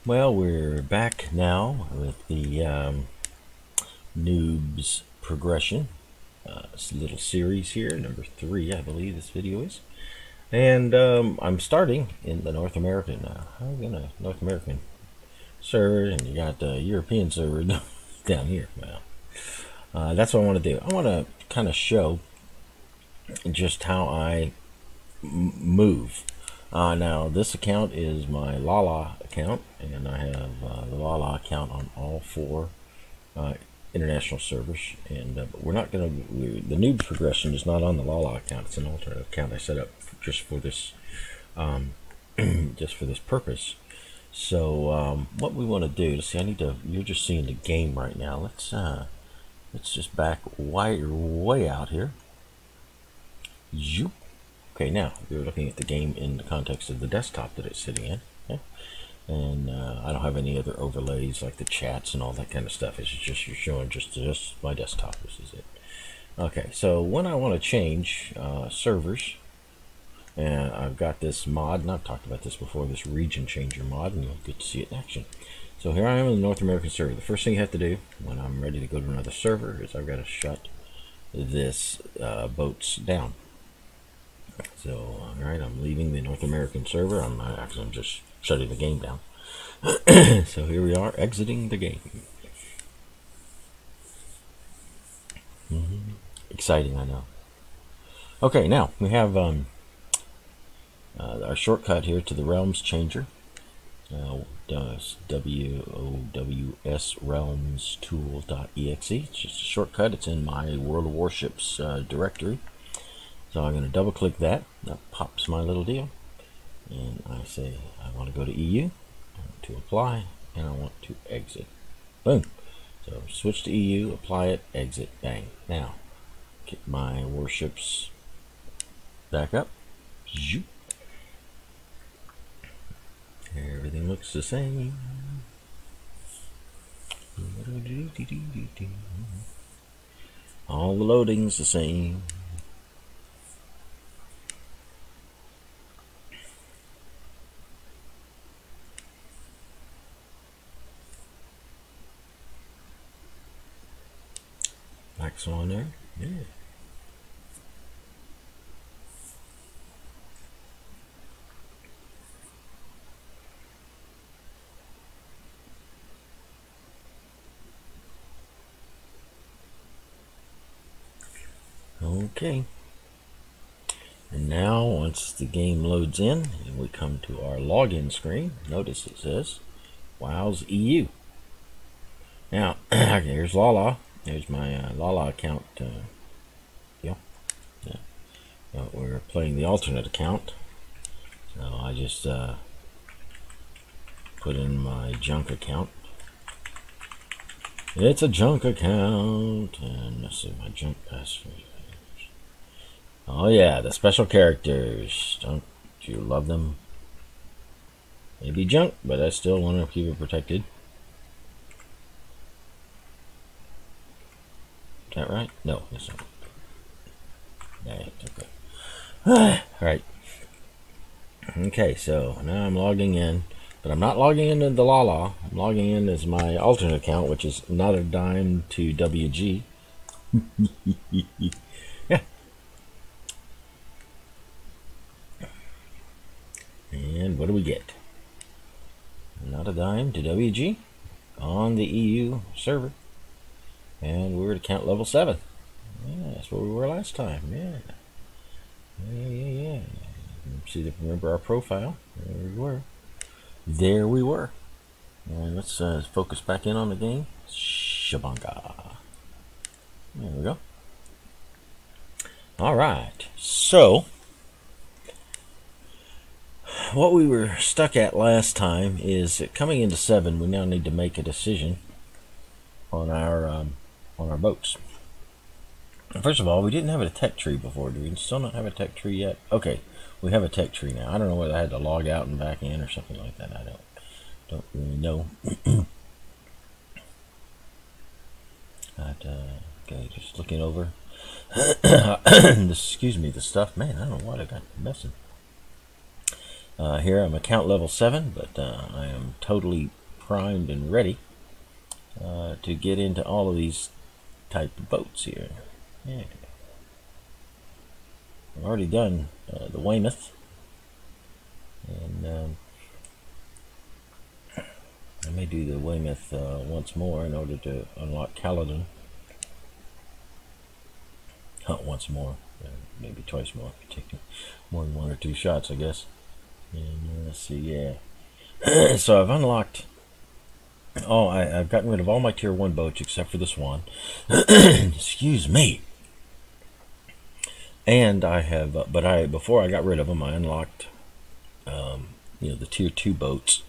Well, we're back now with the Noobs Progression. It's a little series here, number 3, I believe this video is. And I'm starting in the North American, North American server, and you got the European server down here. Well, that's what I want to do. I want to kind of show just how I move. Now this account is my LaLaa account, and I have the LaLaa account on all 4 international servers. And but we're not going to. The Noob Progression is not on the LaLaa account. It's an alternate account I set up just for this, just for this purpose. So what we want to do to see, I need to. You're just seeing the game right now. Let's just back way out here. Zoop. Okay, now we're looking at the game in the context of the desktop that it's sitting in. Okay? And I don't have any other overlays like the chats and all that kind of stuff. It's just you're showing just my desktop. This is it. Okay, so when I want to change servers, and I've got this mod, and I've talked about this before, this region changer mod, and you'll get to see it in action. So here I am in the North American server. The first thing you have to do when I'm ready to go to another server is I've got to shut this boats down. So, alright, I'm leaving the North American server. I'm just shutting the game down. So here we are, exiting the game. Exciting, I know. Okay, now we have our shortcut here to the Realms Changer. WOWS Realms Tool.exe. It's just a shortcut. It's in my World of Warships directory. So I'm going to double click that. That pops my little deal. And I say I want to go to EU, I want to apply, and I want to exit. Boom. So switch to EU, apply it, exit, bang. Now, get my warships back up. Zoop. Everything looks the same. All the loading's the same. Black Swan there. Yeah. Okay. And now once the game loads in and we come to our login screen, notice it says WOWS EU. Now here's LaLaa. There's my LaLaa account. We're playing the alternate account. So I just put in my junk account. It's a junk account. And let's see my junk password. Oh yeah, the special characters. Don't you love them? Maybe junk, but I still want to keep it protected. Is that right? No, that's not. Yeah, okay. Alright. Okay, so now I'm logging in. But I'm not logging into the LaLaa. I'm logging in as my alternate account, which is not a dime to WG. Yeah. And what do we get? Not a dime to WG on the EU server. And we're at account level 7. Yeah, that's where we were last time. Yeah. See, remember our profile. There we were. There we were. And let's focus back in on the game. Shabanga. There we go. Alright. So, what we were stuck at last time is that coming into 7, we now need to make a decision on our boats. First of all, we didn't have a tech tree before. Do we still not have a tech tree yet? Okay, we have a tech tree now. I don't know whether I had to log out and back in or something like that. I don't really know. But, okay, just looking over. Excuse me, the stuff. Man, I don't know what I got messing. Here I'm account level 7, but I am totally primed and ready to get into all of these type of boats here. Yeah. I've already done the Weymouth, and I may do the Weymouth once more in order to unlock Caledon. Once more, maybe twice more. Take more than 1 or 2 shots, I guess. And let's see, yeah. So I've unlocked. Oh, I've gotten rid of all my tier 1 boats except for the Swan. Excuse me. And I have, before I got rid of them, I unlocked, the tier 2 boats.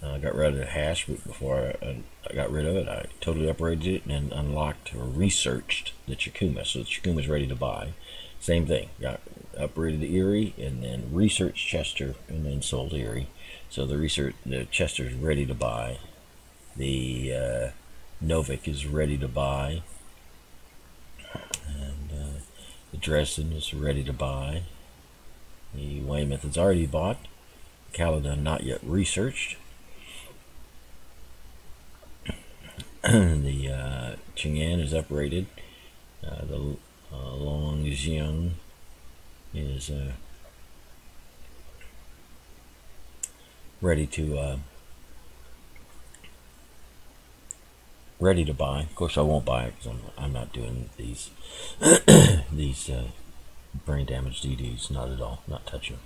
I got rid of the Hash, but before I got rid of it, I totally upgraded it and unlocked or researched the Chikuma. So the Chikuma is ready to buy. Same thing. Got upgraded the Erie and then researched Chester and then sold Erie. So the Chester is ready to buy. The Novik is ready to buy, and the Dresden is ready to buy. The Weymouth is already bought. Caledon not yet researched. The Ching'an is upgraded. The Longxiang is ready to buy. Of course, I won't buy it because I'm not doing these these brain damage DDs. Not at all. Not touching.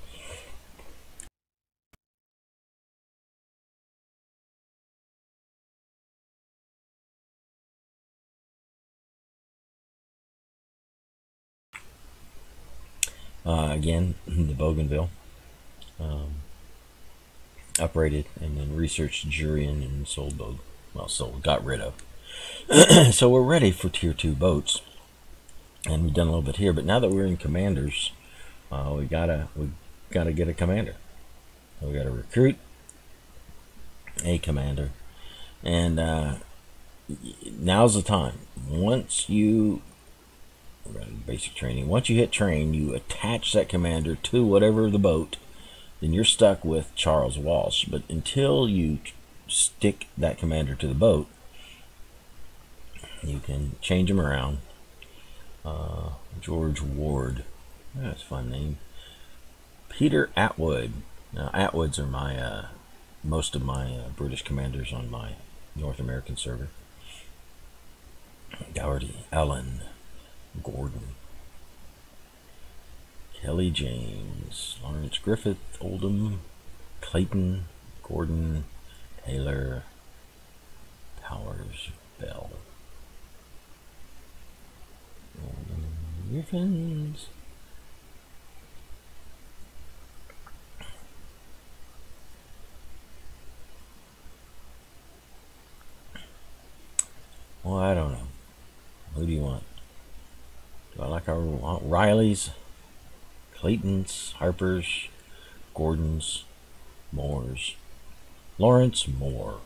Again, the Bougainville, upgraded and then researched Jurian and sold got rid of. So we're ready for tier 2 boats, and we've done a little bit here. But now that we're in commanders, we gotta get a commander. We gotta recruit a commander, and now's the time. Once you basic training. Once you hit train, you attach that commander to whatever the boat, then you're stuck with Charles Walsh. But until you stick that commander to the boat, you can change him around. George Ward, that's a fun name. Peter Atwood. Now Atwoods are my most of my British commanders on my North American server. Dougherty, Allen, Gordon, Kelly James, Lawrence Griffith, Oldham, Clayton, Gordon, Taylor, Powers, Bell, Griffins. Well, I don't know. Who do you want? Do I like our Riley's, Clayton's, Harper's, Gordon's, Moore's, Lawrence Moore?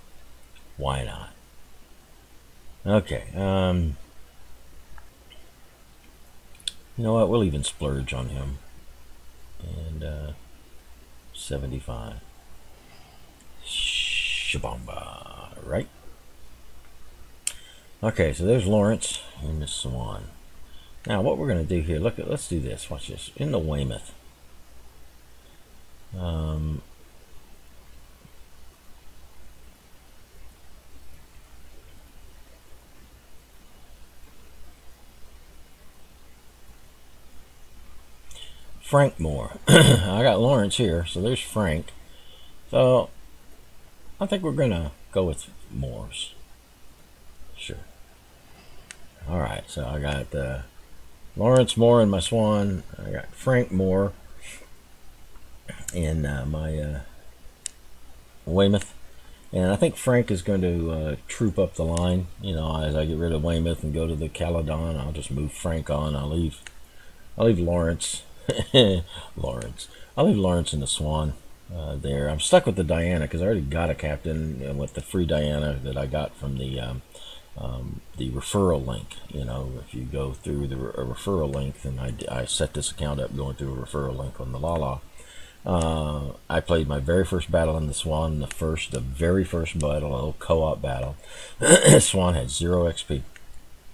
Why not? Okay. You know what? We'll even splurge on him. And 75. Shabamba, right? Okay, so there's Lawrence and Miss Swan. Now, what we're going to do here, let's do this. Watch this. In the Weymouth. Frank Moore. I got Lawrence here, so there's Frank. So, I think we're going to go with Moore's. Sure. Alright, so I got Lawrence Moore in my Swan. I got Frank Moore in my Weymouth. And I think Frank is going to troop up the line. You know, as I get rid of Weymouth and go to the Caledon, I'll just move Frank on. I'll leave Lawrence. I'll leave Lawrence in the Swan there. I'm stuck with the Diana because I already got a captain with the free Diana that I got from the referral link. You know, if you go through a referral link, then I set this account up going through a referral link on theLaalaa. I played my very first battle on the Swan, the very first battle, a little co-op battle. Swan had 0 XP.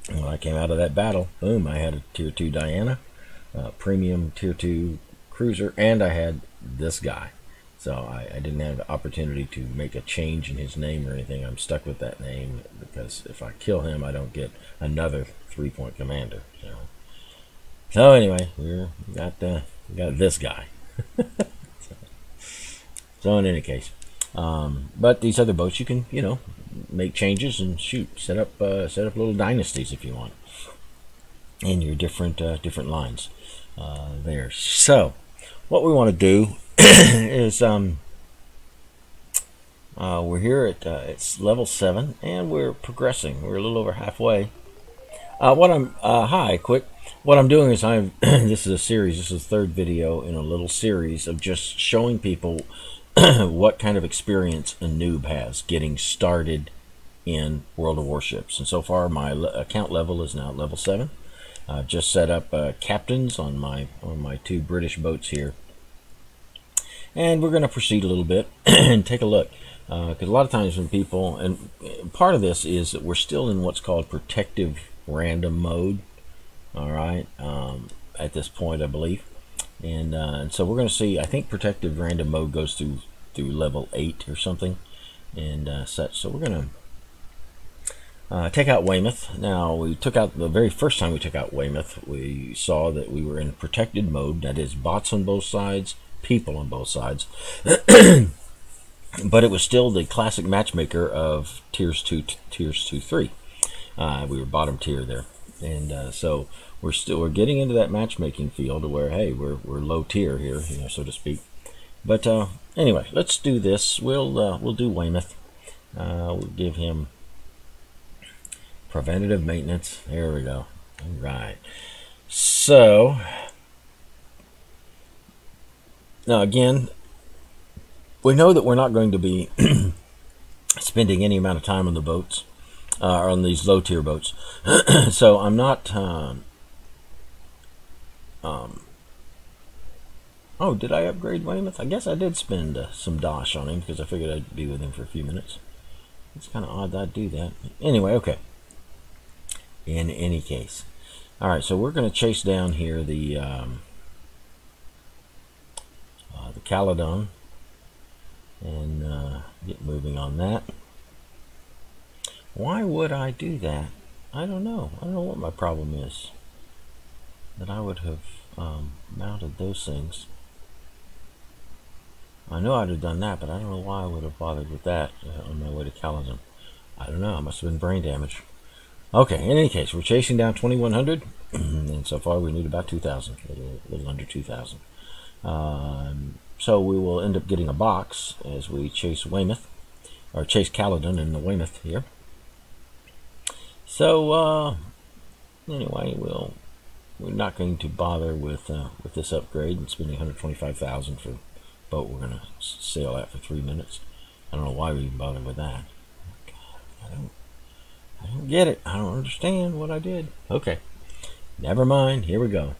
When I came out of that battle, boom, I had a tier 2 Diana, premium tier 2 cruiser, and I had this guy. So I didn't have the opportunity to make a change in his name or anything. I'm stuck with that name because if I kill him, I don't get another 3-point commander. So anyway, we got this guy. So in any case, but these other boats, you can, make changes and set up little dynasties if you want in your different lines there. So what we want to do is we're here at it's level 7 and we're progressing. We're a little over halfway. What I'm doing is this is a series. This is the 3rd video in a little series of just showing people what kind of experience a noob has getting started in World of Warships. And so far my account level is now level 7. I've just set up captains on my 2 British boats here. And we're going to proceed a little bit and take a look. Because a lot of times when people, and part of this is that we're still in what's called protective random mode. All right, at this point, I believe. And so we're going to see, I think protective random mode goes through level 8 or something and such. So we're going to take out Weymouth. Now, we took out, the very first time we took out Weymouth, we saw that we were in protected mode. That is bots on both sides, people on both sides. But it was still the classic matchmaker of tiers 2, 3. We were bottom tier there. And so we're getting into that matchmaking field where, hey, we're low tier here, so to speak. But anyway, let's do this. We'll do Weymouth. We'll give him preventative maintenance. There we go. All right. So now again, we know that we're not going to be spending any amount of time on the boats, or on these low tier boats. So I'm not. Oh, did I upgrade Weymouth? I guess I did spend some dosh on him because I figured I'd be with him for a few minutes. It's kind of odd that I'd do that. Anyway, okay. In any case, all right. So we're going to chase down here the Caledon and get moving on that. Why would I do that? I don't know. I don't know what my problem is. That I would have mounted those things. I know I'd have done that, but I don't know why I would have bothered with that on my way to Caledon. I don't know. I must have been brain damage. Okay, in any case, we're chasing down 2100, and so far we need about 2000, a little under 2000. So we will end up getting a box as we chase Weymouth, or chase Caledon and the Weymouth here. So anyway, we're not going to bother with this upgrade and spending 125,000 for a boat we're going to sail at for 3 minutes. I don't know why we even bothered with that. God, I don't get it. I don't understand what I did. Okay, never mind. Here we go.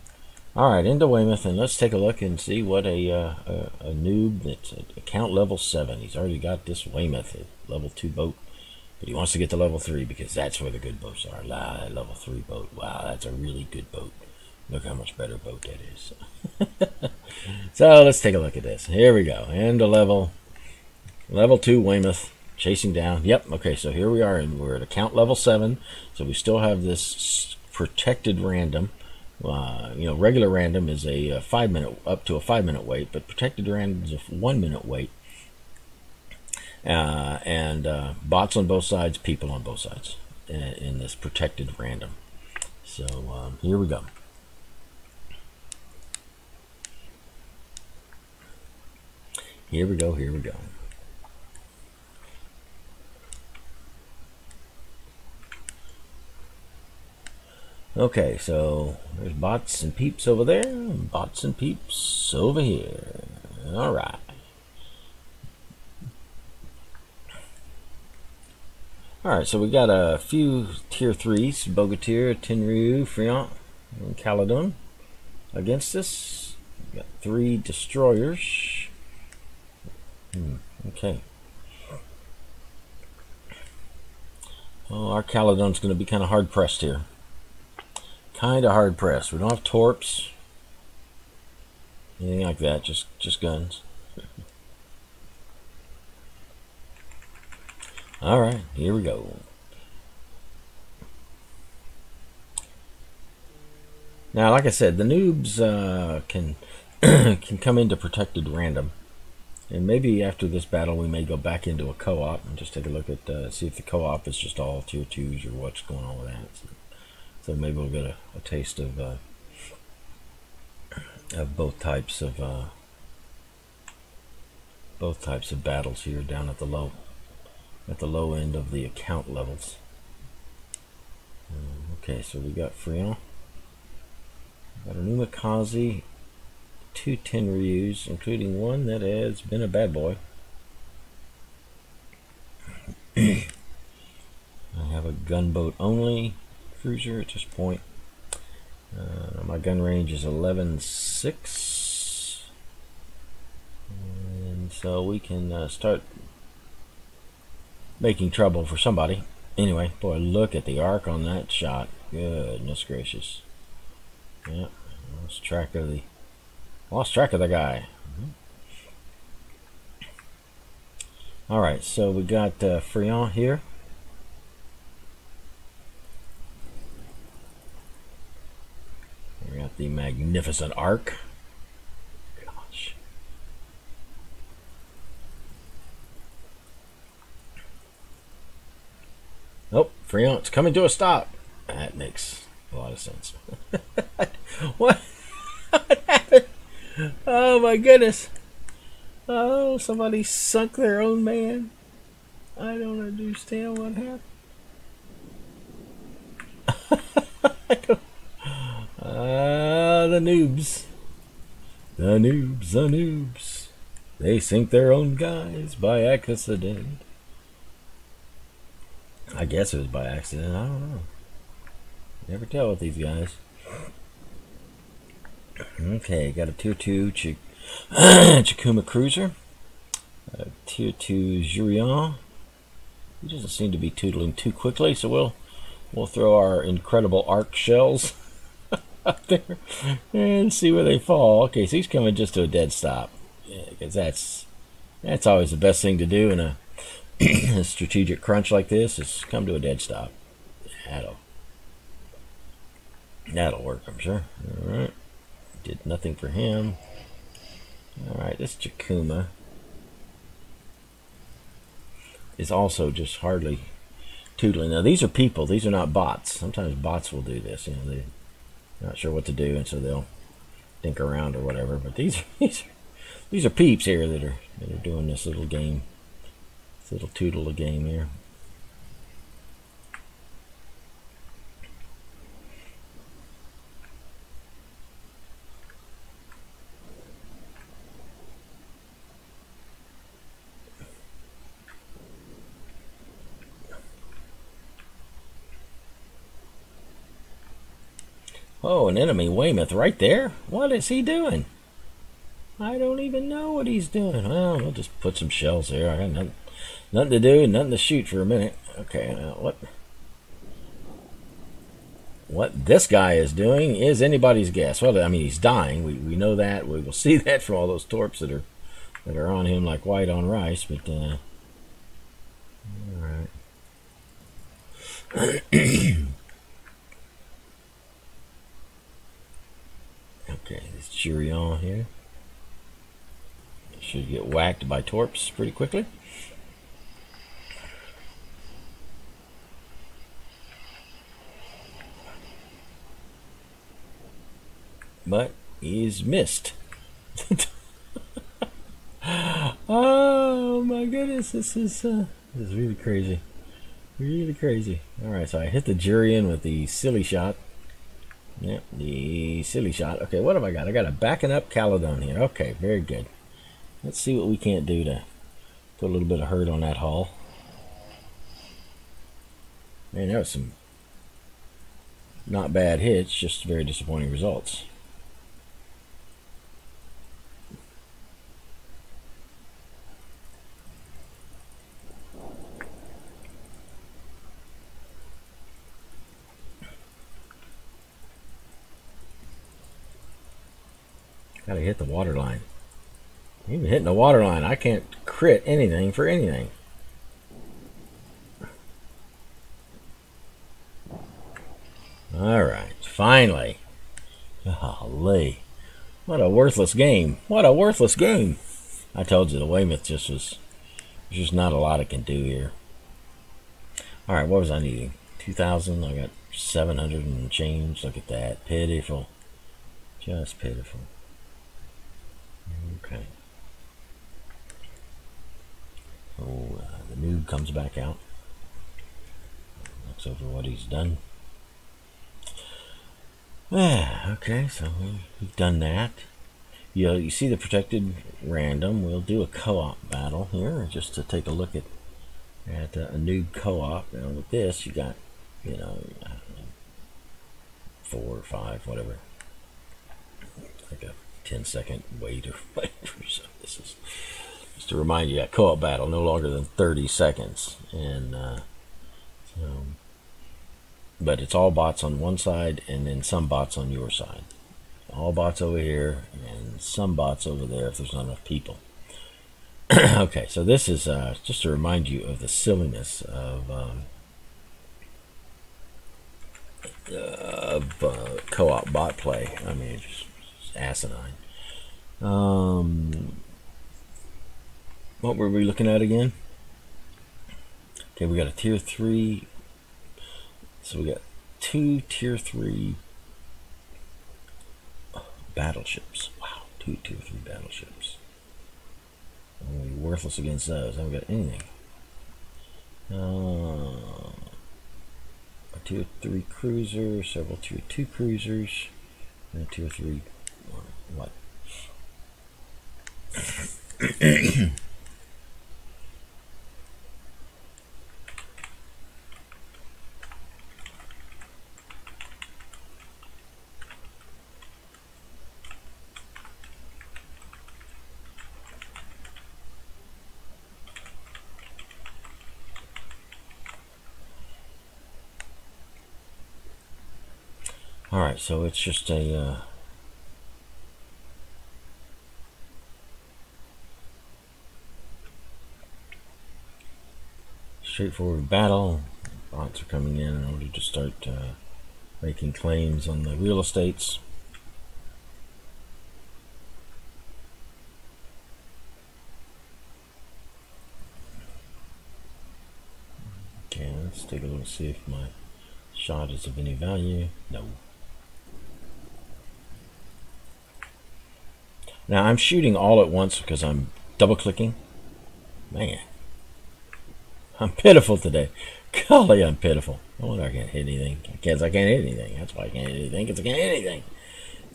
All right, into Weymouth, and let's take a look and see what a noob that's at account level 7. He's already got this Weymouth, a level 2 boat, but he wants to get to level 3 because that's where the good boats are. That level 3 boat. Wow, that's a really good boat. Look how much better boat that is. So let's take a look at this. Here we go. Into level 2 Weymouth. Chasing down. Yep. Okay. So here we are, and we're at account level 7. So we still have this protected random. Regular random is a 5 minute, up to a 5 minute wait, but protected random is a 1 minute wait. And bots on both sides, people on both sides in this protected random. So here we go. Here we go. Here we go. Okay, so there's bots and peeps over there, and bots and peeps over here. All right. All right, so we got a few tier 3s, Bogatir, Tenryu, Friant, and Caledon against us. got 3 destroyers. Okay. Oh, our Caledon's going to be kind of hard pressed here. Kind of hard pressed. We don't have torps, anything like that. Just guns. All right, here we go. Now, like I said, the noobs can can come into protected random, and maybe after this battle we may go back into a co-op and just take a look at see if the co-op is just all tier 2s or what's going on with that. So maybe we'll get a taste of both types of battles here down at the low end of the account levels. Okay, so we got Frion. Got a new Makazi, 2 Tenryus, including one that has been a bad boy. I have a gunboat only cruiser at this point. My gun range is 11.6, and so we can start making trouble for somebody. Anyway, boy, look at the arc on that shot. Goodness gracious. Yeah, lost track of the guy. All right, so we got Frion here. We got the magnificent arc. Gosh. Nope, Frion, it's coming to a stop. That makes a lot of sense. What? What happened? Oh my goodness. Oh, somebody sunk their own man. I don't understand what happened. The noobs. The noobs. They sink their own guys by accident. I guess it was by accident. I don't know. Never tell with these guys. Okay, got a tier 2 Chikuma cruiser. A tier 2 Jurion. He doesn't seem to be tootling too quickly, so we'll throw our incredible arc shells up there and see where they fall. Okay, so he's coming just to a dead stop. Yeah, because that's always the best thing to do in a strategic crunch like this, is come to a dead stop. That'll work, I'm sure. Alright. Did nothing for him. Alright, this Chikuma is also just hardly tootling. Now these are people, these are not bots. Sometimes bots will do this, they're not sure what to do, and so they'll dink around or whatever. But these are peeps here that are doing this little game, this little toodle game here. Oh, an enemy Weymouth right there? What is he doing? I don't even know what he's doing. Well, we'll just put some shells there. I got nothing to do and nothing to shoot for a minute. Okay, what this guy is doing is anybody's guess. Well, I mean, he's dying. We know that. We will see that from all those torps that are on him like white on rice. But all right. Okay, this Jurion here should get whacked by torps pretty quickly. But he's missed. Oh my goodness, this is really crazy. Really crazy. Alright, so I hit the Jurion with the silly shot. Yep, the silly shot. Okay, what have I got? I got a backing up Caledon here. Okay, very good. Let's see what we can't do to put a little bit of hurt on that hull. Man, that was some not bad hits, just very disappointing results. Gotta hit the water line. Even hitting the water line, I can't crit anything for anything. Alright, finally. Golly. What a worthless game. What a worthless game. I told you the Weymouth just was... There's just not a lot I can do here. Alright, what was I needing? 2,000. I got 700 and change. Look at that. Pitiful. Just pitiful. Okay. So the noob comes back out. Looks over what he's done. Okay, so we've done that. You see the protected random. We'll do a co-op battle here just to take a look at a noob co-op. Now with this, you got, you know, 4 or 5, whatever. Like a 10-second wait or whatever. So this is just to remind you that co-op battle no longer than 30 seconds, and but it's all bots on one side and then some bots on your side. All bots over here and some bots over there if there's not enough people. Okay, so this is just to remind you of the silliness of co-op bot play. I mean, it's just asinine. What were we looking at again? Okay, we got a tier 3. So we got 2 tier 3 battleships. Wow, 2 tier 3 battleships. I'm gonna be worthless against those. I haven't got anything. A tier 3 cruiser, several tier 2 cruisers, and a tier 3 what? Alright, so it's just a straightforward battle. Bots are coming in order to start making claims on the real estates. Okay, let's take a look, see if my shot is of any value. No. Now I'm shooting all at once because I'm double clicking. Man, I'm pitiful today. Golly, I'm pitiful. No wonder I can't hit anything. Because I can't hit anything. That's why I can't hit anything, because I can't hit anything.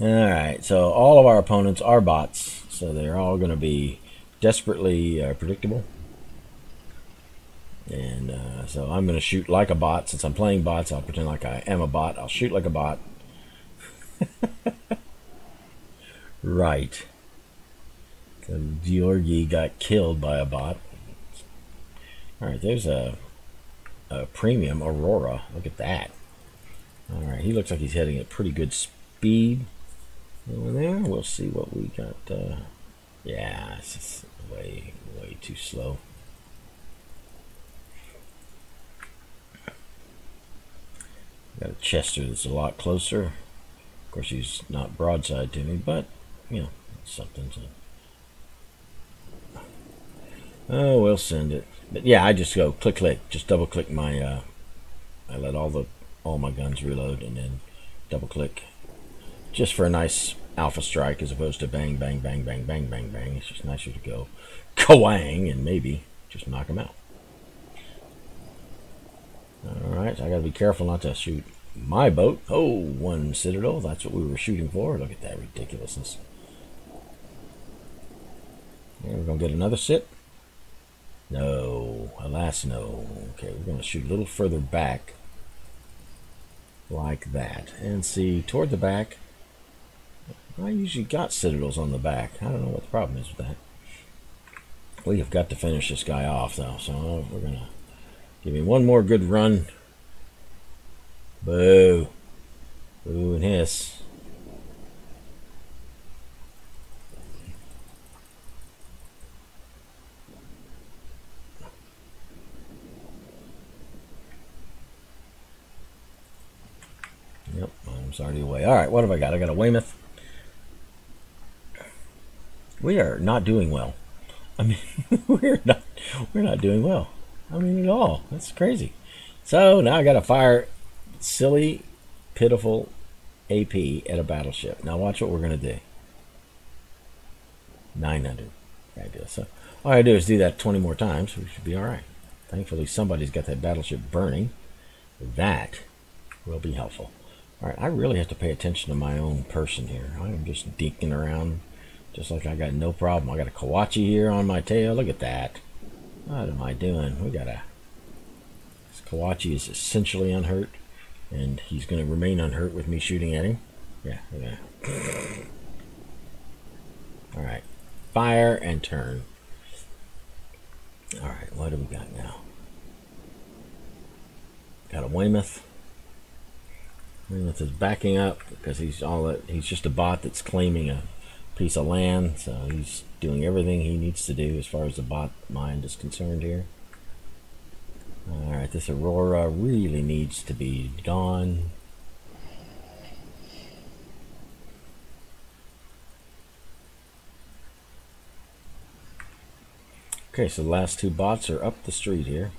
Alright, so all of our opponents are bots. So they're all going to be desperately predictable. And so I'm going to shoot like a bot. Since I'm playing bots, I'll pretend like I am a bot. I'll shoot like a bot. Right. So Georgi got killed by a bot. Alright, there's a premium Aurora. Look at that. Alright, he looks like he's heading at pretty good speed over there. We'll see what we got. Yeah, it's just way too slow. Got a Chester that's a lot closer. Of course, he's not broadside to me, but you know, it's something to. Oh, we'll send it. But yeah, I just go click, just double click my. I let all my guns reload and then double click, just for a nice alpha strike as opposed to bang bang bang bang bang bang bang. It's just nicer to go kawang and maybe just knock them out. All right, so I got to be careful not to shoot my boat. Oh, 1 Citadel. That's what we were shooting for. Look at that ridiculousness. And we're gonna get another sit. No, alas no. Okay, we're gonna shoot a little further back, like that, and see toward the back. I usually got Citadels on the back. I don't know what the problem is with that. We have got to finish this guy off though, so we're gonna give him one more good run. Boo. Boo and hiss. Tom's already away. All right, what have I got? I got a Weymouth. We are not doing well. I mean, we're not doing well. I mean, at all. That's crazy. So now I got to fire silly, pitiful AP at a battleship. Now watch what we're going to do. 900. Fabulous. So all I gotta do is do that 20 more times. We should be all right. Thankfully, somebody's got that battleship burning. That will be helpful. All right, I really have to pay attention to my own person here. I am just dinking around just like I got no problem. I got a Kawachi here on my tail. Look at that. What am I doing? We got a... This Kawachi is essentially unhurt, and he's going to remain unhurt with me shooting at him. Yeah, yeah. All right. Fire and turn. All right, what do we got now? Got a Weymouth. Weymouth is backing up because he's just a bot that's claiming a piece of land, so he's doing everything he needs to do as far as the bot mind is concerned here. All right, this Aurora really needs to be gone. Okay, so the last two bots are up the street here.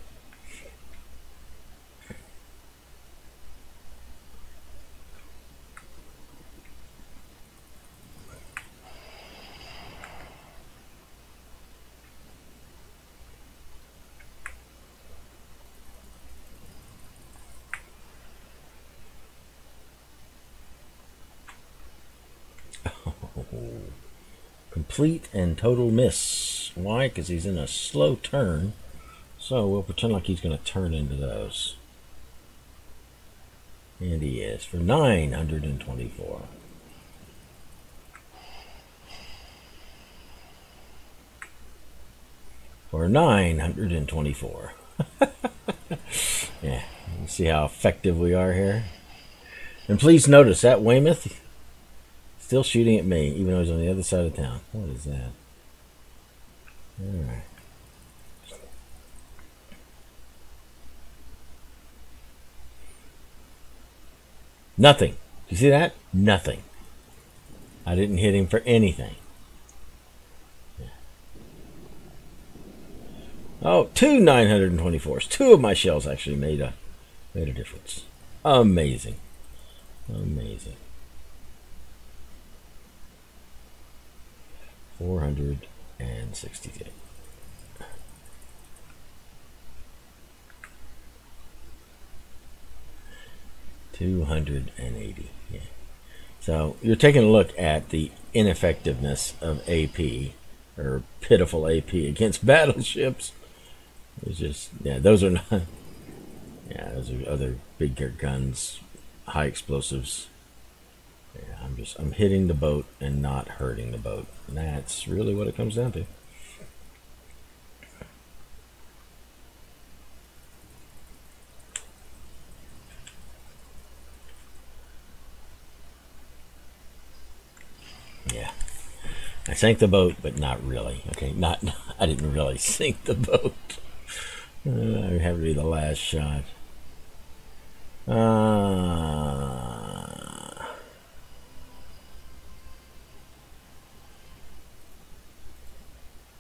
Complete and total miss. Why? Because he's in a slow turn. So we'll pretend like he's going to turn into those. And he is for 924. For 924. Yeah, you see how effective we are here? And please notice that Weymouth still shooting at me, even though he's on the other side of town. What is that? Alright. Nothing. You see that? Nothing. I didn't hit him for anything. Yeah. Oh, two 924s. Two of my shells actually made a difference. Amazing. Amazing. 462. $280. Yeah. So you're taking a look at the ineffectiveness of AP, or pitiful AP against battleships. It's just, yeah, those are not, yeah, those are other big guns, high explosives. Yeah, I'm hitting the boat and not hurting the boat. And that's really what it comes down to. Yeah, I sank the boat, but not really. Okay, I didn't really sink the boat. I have to be the last shot.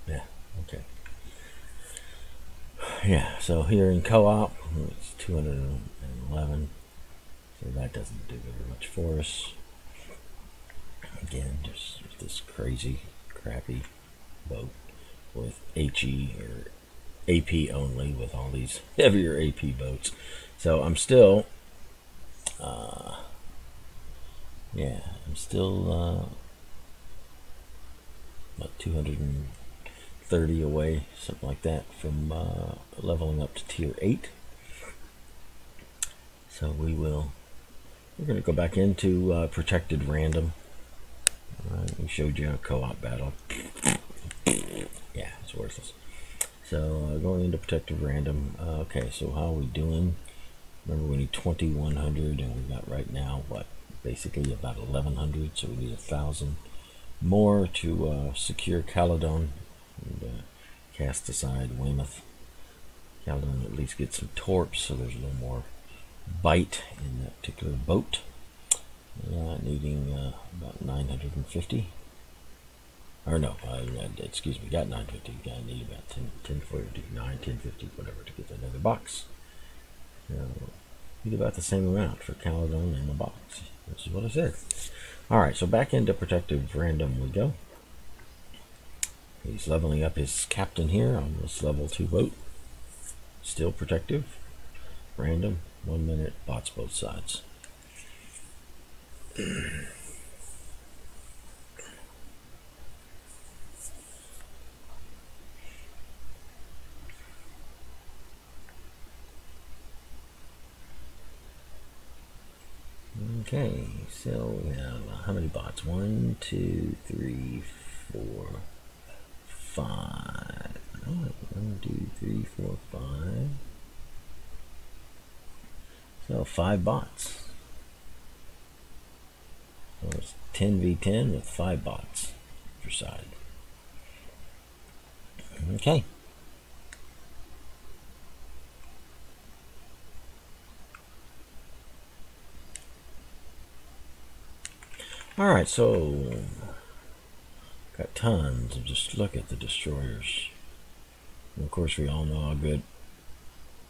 Yeah, okay. Yeah, so here in co-op, it's 211. So that doesn't do very much for us. Again, just this crazy, crappy boat with HE or AP only, with all these heavier AP boats. So I'm still, yeah, I'm still about 230 away, something like that, from leveling up to tier 8. So we're going to go back into protected random. We showed you a co-op battle. Yeah, it's worthless. So going into protective random. Okay, so how are we doing? Remember, we need 2100, and we got right now what, basically about 1100. So we need 1,000 more to secure Caledon and cast aside Weymouth. Caledon at least get some torps, so there's a little more bite in that particular boat. Needing about 950. Or no, excuse me, got 950. I need about 1040, 1050, whatever, to get another box. So, need about the same amount for Caledon and the box. This is what I said. Alright, so back into protective random we go. He's leveling up his captain here on this level 2 boat. Still protective. Random. 1 minute. Bots both sides. Okay, so we have how many bots? 1, 2, 3, 4, 5. 1, 2, 3, 4, 5. So 5 bots. So it's 10v10 with 5 bots per side. Okay. Alright, so got tons of, just look at the destroyers. And of course we all know how good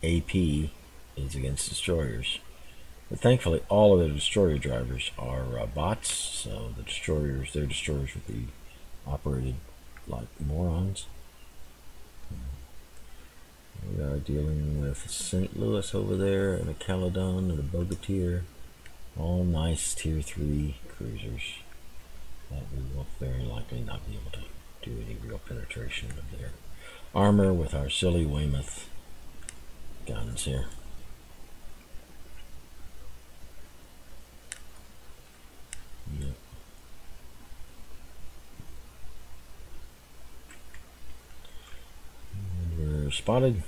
AP is against destroyers. But thankfully all of the destroyer drivers are bots, so the destroyers, their destroyers would be operated like morons. We are dealing with St. Louis over there, and a Caledon, and a Bogatyr. All nice tier 3 cruisers that we will very likely not be able to do any real penetration of their armor with our silly Weymouth guns here. Yep. And we're spotted.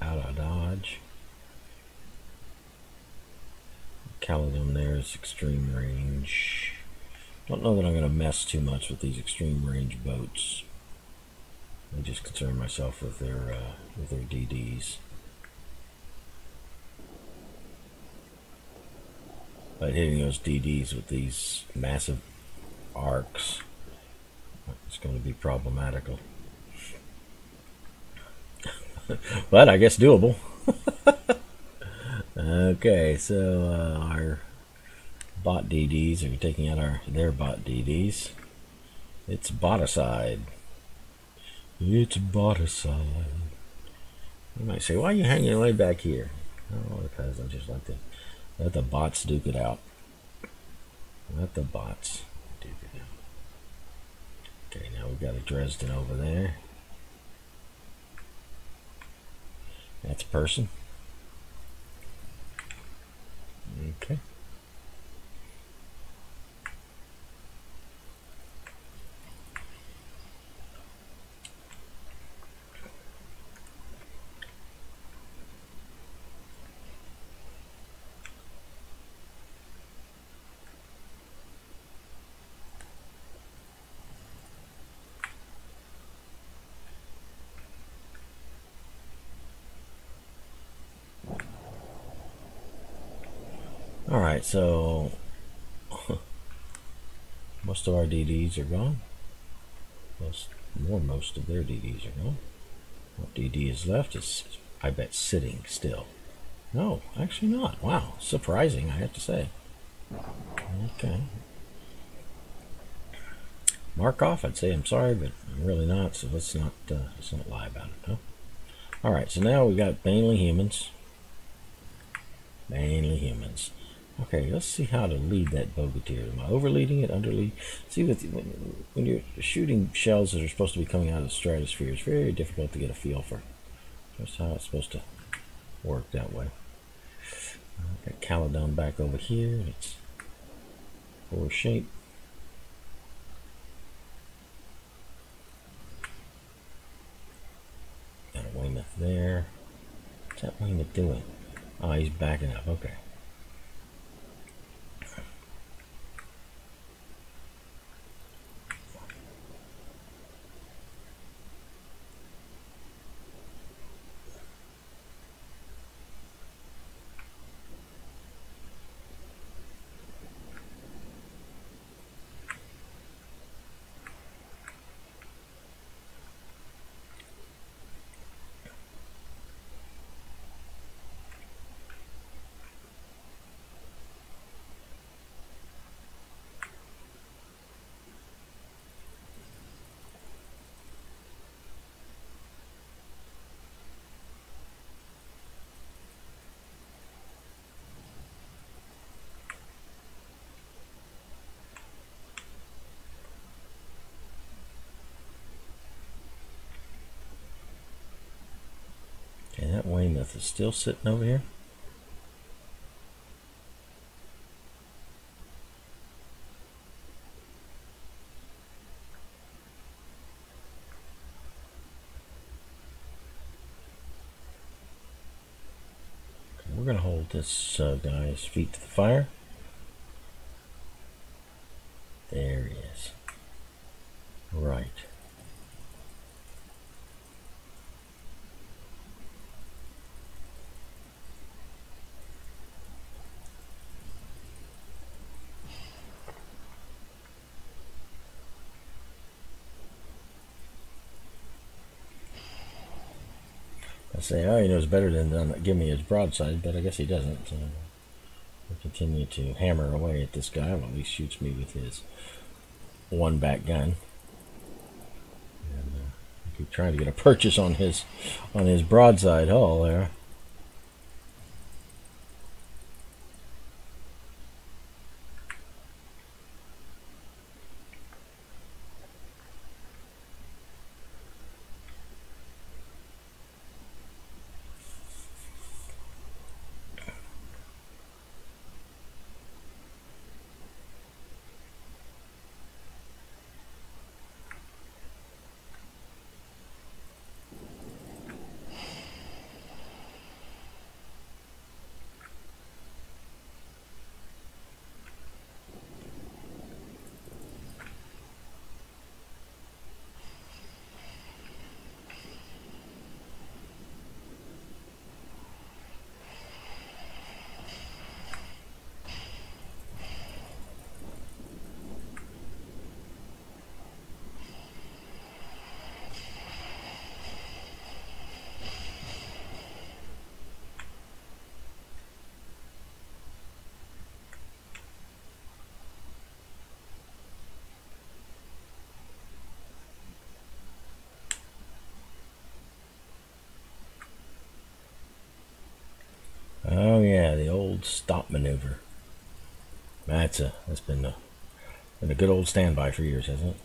Out of dodge. Caledon there is extreme range. Don't know that I'm going to mess too much with these extreme range boats. I just concern myself with their DDs. But hitting those DDs with these massive arcs, it's going to be problematical. But I guess doable. Okay, so our bot DDs are taking out their bot DDs. It's boticide. It's boticide. You might say, why are you hanging way back here? Oh, because I just like to let the bots duke it out. Let the bots duke it out. Okay, now we've got a Dresden over there. That's a person. Okay. Alright, so most of our DDs are gone. Most of their DDs are gone. What DD is left is, I bet, sitting still. No, actually not. Wow, surprising, I have to say. Okay. Mark off, I'd say I'm sorry, but I'm really not, so let's not lie about it, huh? Alright, so now we got mainly humans. Mainly humans. Okay, let's see how to lead that Bogatyr. Am I overleading it, underlead? See, when you're shooting shells that are supposed to be coming out of the stratosphere, it's very difficult to get a feel for just how it's supposed to work that way. Got Caledon back over here. It's poor shape. Got a Weymouth there. What's that Weymouth doing? Oh, he's backing up. Okay. that Weymouth is still sitting over here. We're going to hold this guy's feet to the fire. There he is. Right. I say, oh, he knows better than give me his broadside, but I guess he doesn't. So we'll continue to hammer away at this guy while he shoots me with his one-back gun. And I keep trying to get a purchase on his broadside hull there. Oh yeah, the old stop maneuver. That's been a good old standby for years, hasn't it?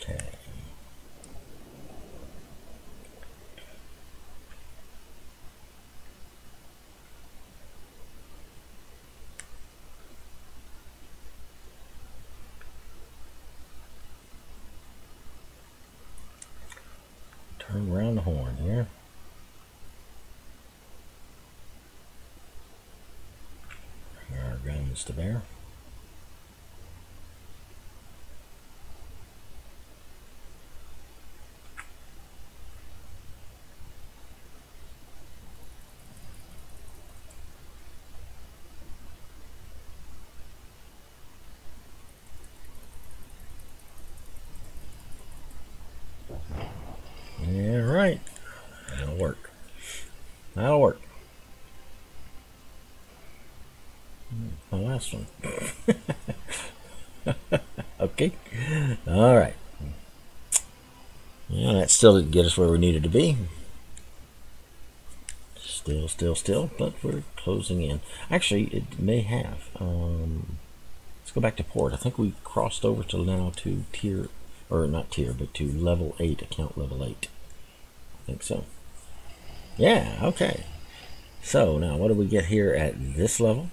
Okay. Turn around the horn here. Bring our guns to bear. Yeah, right. That'll work. That'll work. The last one. Okay. All right. Yeah, that still didn't get us where we needed to be. Still, but we're closing in. Actually, it may have. Let's go back to port. I think we crossed over to now to tier, or not tier, but to level 8, account level 8. I think so. Yeah, okay. So now what do we get here at this level?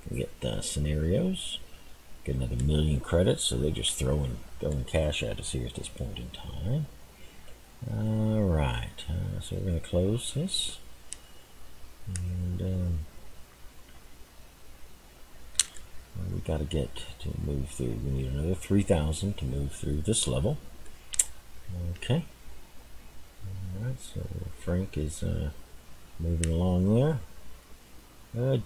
We get scenarios. Get another 1,000,000 credits, so they're just throwing cash at us here at this point in time. Alright, so we're going to close this. And we got to get to move through. We need another 3,000 to move through this level. Okay. Alright, so Frank is moving along there. Good.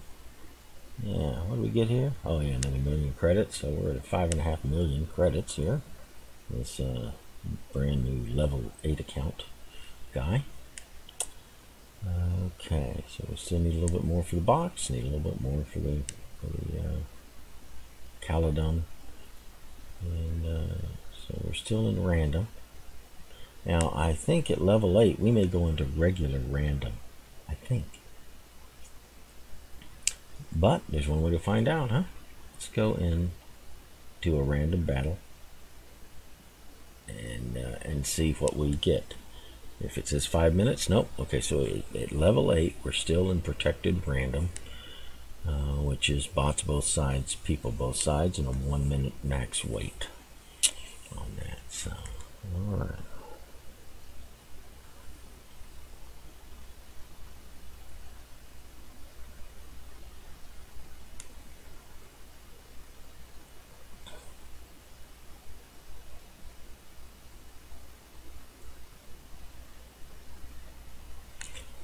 Yeah, what do we get here? Oh yeah, another 1,000,000 credits. So we're at 5.5 million credits here. This brand new level 8 account guy. Okay, so we still need a little bit more for the box. Need a little bit more for the Caledon. And so we're still in random. Now I think at level 8 we may go into regular random. I think. But there's one way to find out, huh? Let's go in to a random battle and see what we get. If it says 5 minutes, nope. Okay, so at level 8 we're still in protected random, which is bots both sides, people both sides, and a 1 minute max wait on that. So, all right.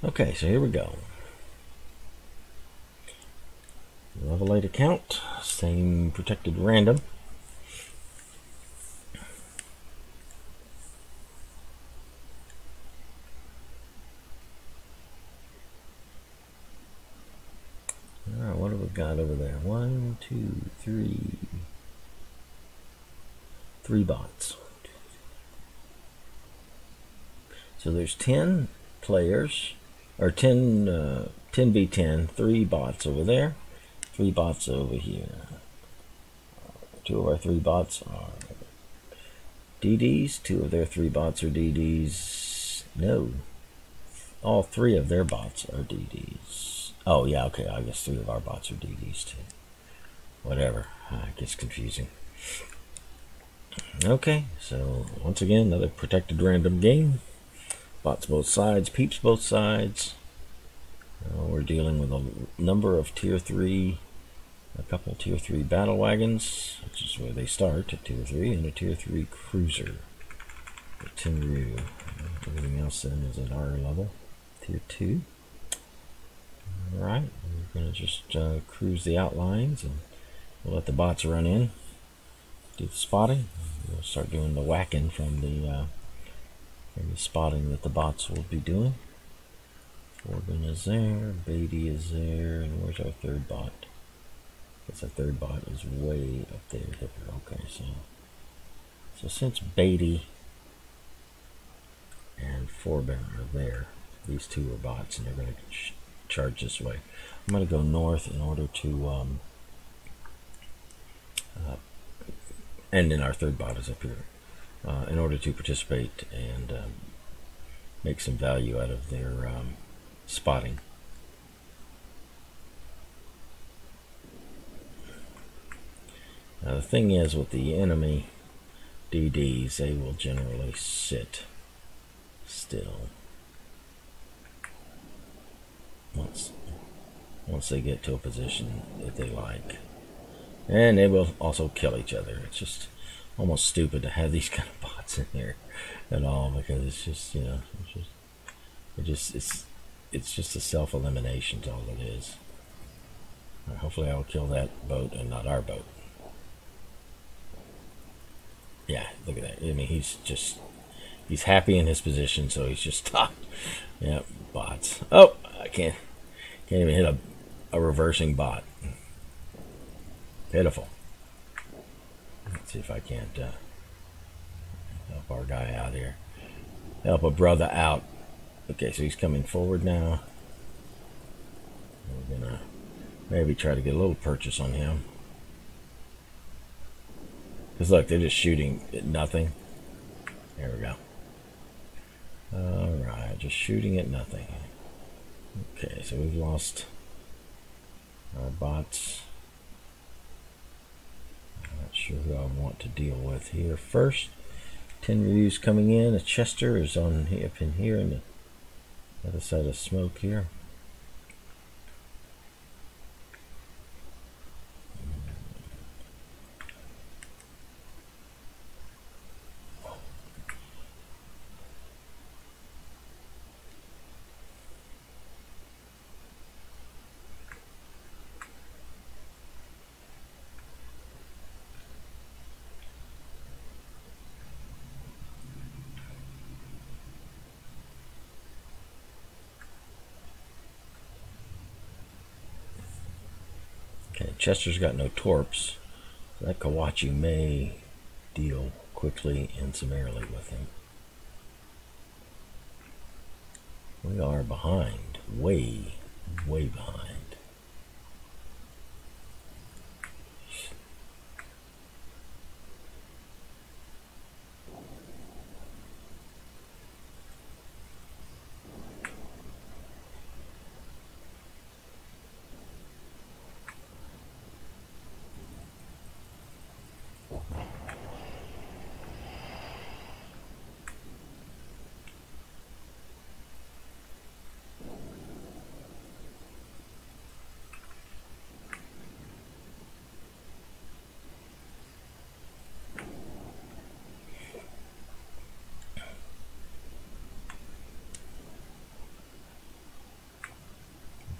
Okay, so here we go. Level 8 account, same protected random. Alright, what have we got over there? 1, 2, 3. 3 bots. So there's 10 players. Or 10v10, 3 bots over there, 3 bots over here. 2 of our 3 bots are DDs, 2 of their 3 bots are DDs. No, all 3 of their bots are DDs. Oh yeah, okay, I guess 3 of our bots are DDs too. Whatever, it gets confusing. Okay, so once again, another protected random game. Bots both sides, peeps both sides. We're dealing with a number of tier 3, a couple tier 3 battle wagons, which is where they start at tier 3, and a tier 3 cruiser, the Tenru. Everything else then is at our level, tier 2. Alright, we're going to just cruise the outlines, and we'll let the bots run in, do the spotting. We'll start doing the whacking from the spotting that the bots will be doing. Organ is there, Beatty is there, and where's our 3rd bot? I guess our 3rd bot is way up there. Okay, so since Beatty and Forbin are there, these 2 are bots, and they're going to charge this way. I'm going to go north in order to, and then our 3rd bot is up here. In order to participate and make some value out of their spotting. Now the thing is, with the enemy DDs, they will generally sit still once they get to a position that they like, and they will also kill each other. It's just almost stupid to have these kind of bots in here at all, because it's just, you know, it's just a self-elimination is all it is. Right, hopefully I'll kill that boat and not our boat. Yeah, look at that. I mean, he's happy in his position, so he's just stopped. Yeah, bots. Oh, I can't even hit a reversing bot. Pitiful. Let's see if I can't help our guy out here. Help a brother out. Okay, so he's coming forward now. We're gonna maybe try to get a little purchase on him. Because look, they're just shooting at nothing. There we go. Alright, just shooting at nothing. Okay, so we've lost our bots. sure who I want to deal with here first. 10 reviews coming in. A Chester is on up in here on the other side of smoke here. Okay, Chester's got no torps. So that Kawachi may deal quickly and summarily with him. We are behind, way behind.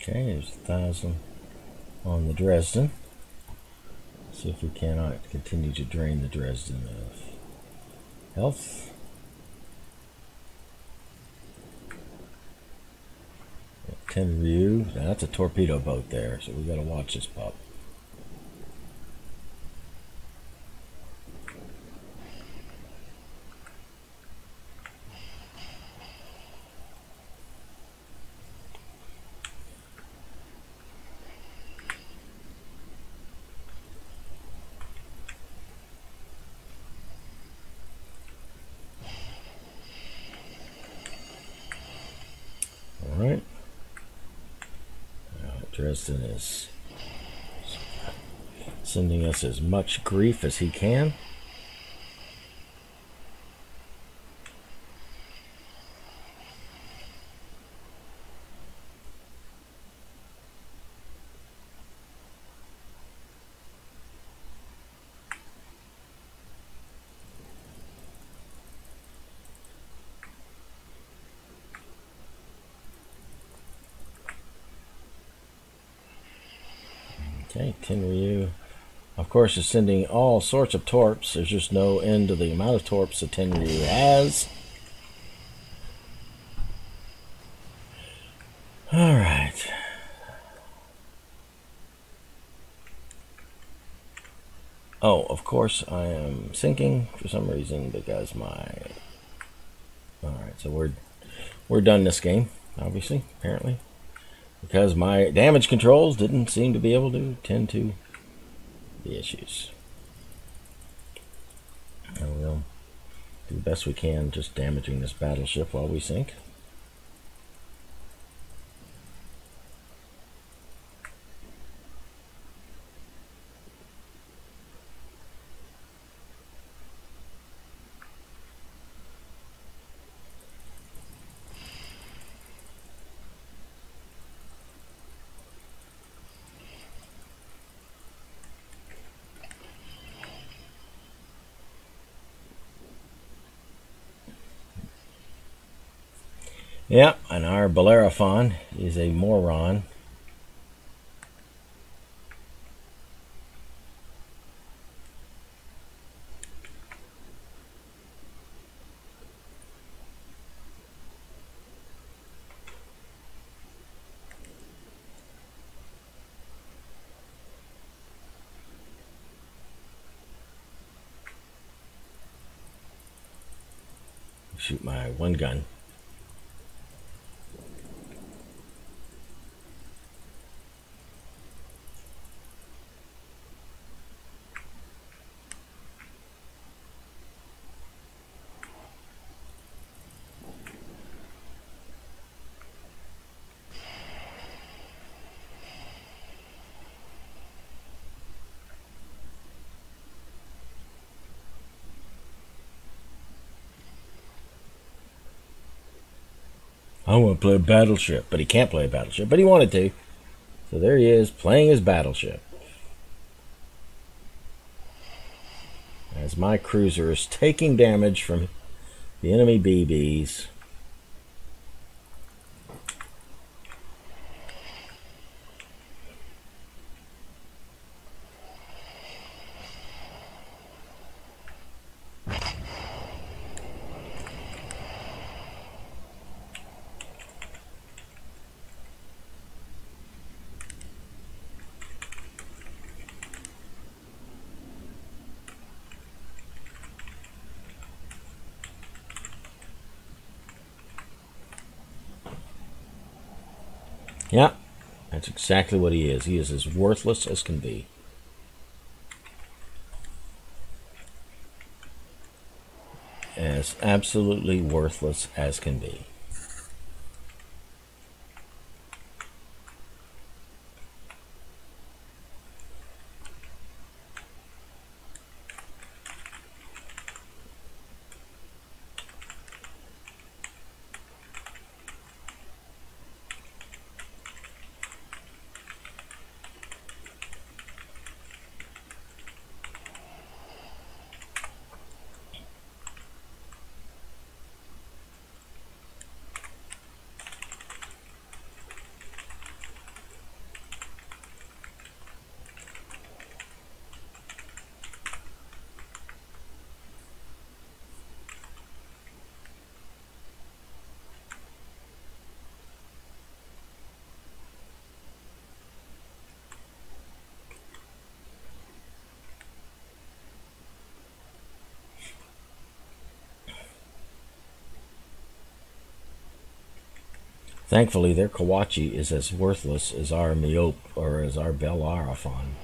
Okay, there's 1,000 on the Dresden. See if we cannot continue to drain the Dresden of health. Got 10 Ryu. Now that's a torpedo boat there, so we got to watch this pup. Alright. Dresden is sending us as much grief as he can. Okay, Tenryu, of course, is sending all sorts of torps. There's just no end to the amount of torps that Tenryu has. Alright. Oh, of course, I am sinking for some reason because my... Alright, so we're done this game, obviously, apparently. Because my damage controls didn't seem to be able to tend to the issues. And we'll do the best we can just damaging this battleship while we sink. Yeah, and our Bellerophon is a moron. Shoot my one gun. I want to play a battleship, but he can't play a battleship, but he wanted to. So there he is, playing his battleship. As my cruiser is taking damage from the enemy BBs. Yeah, that's exactly what he is. He is as worthless as can be. As absolutely worthless as can be. Thankfully, their Kawachi is as worthless as our Miope or as our Bellerophon.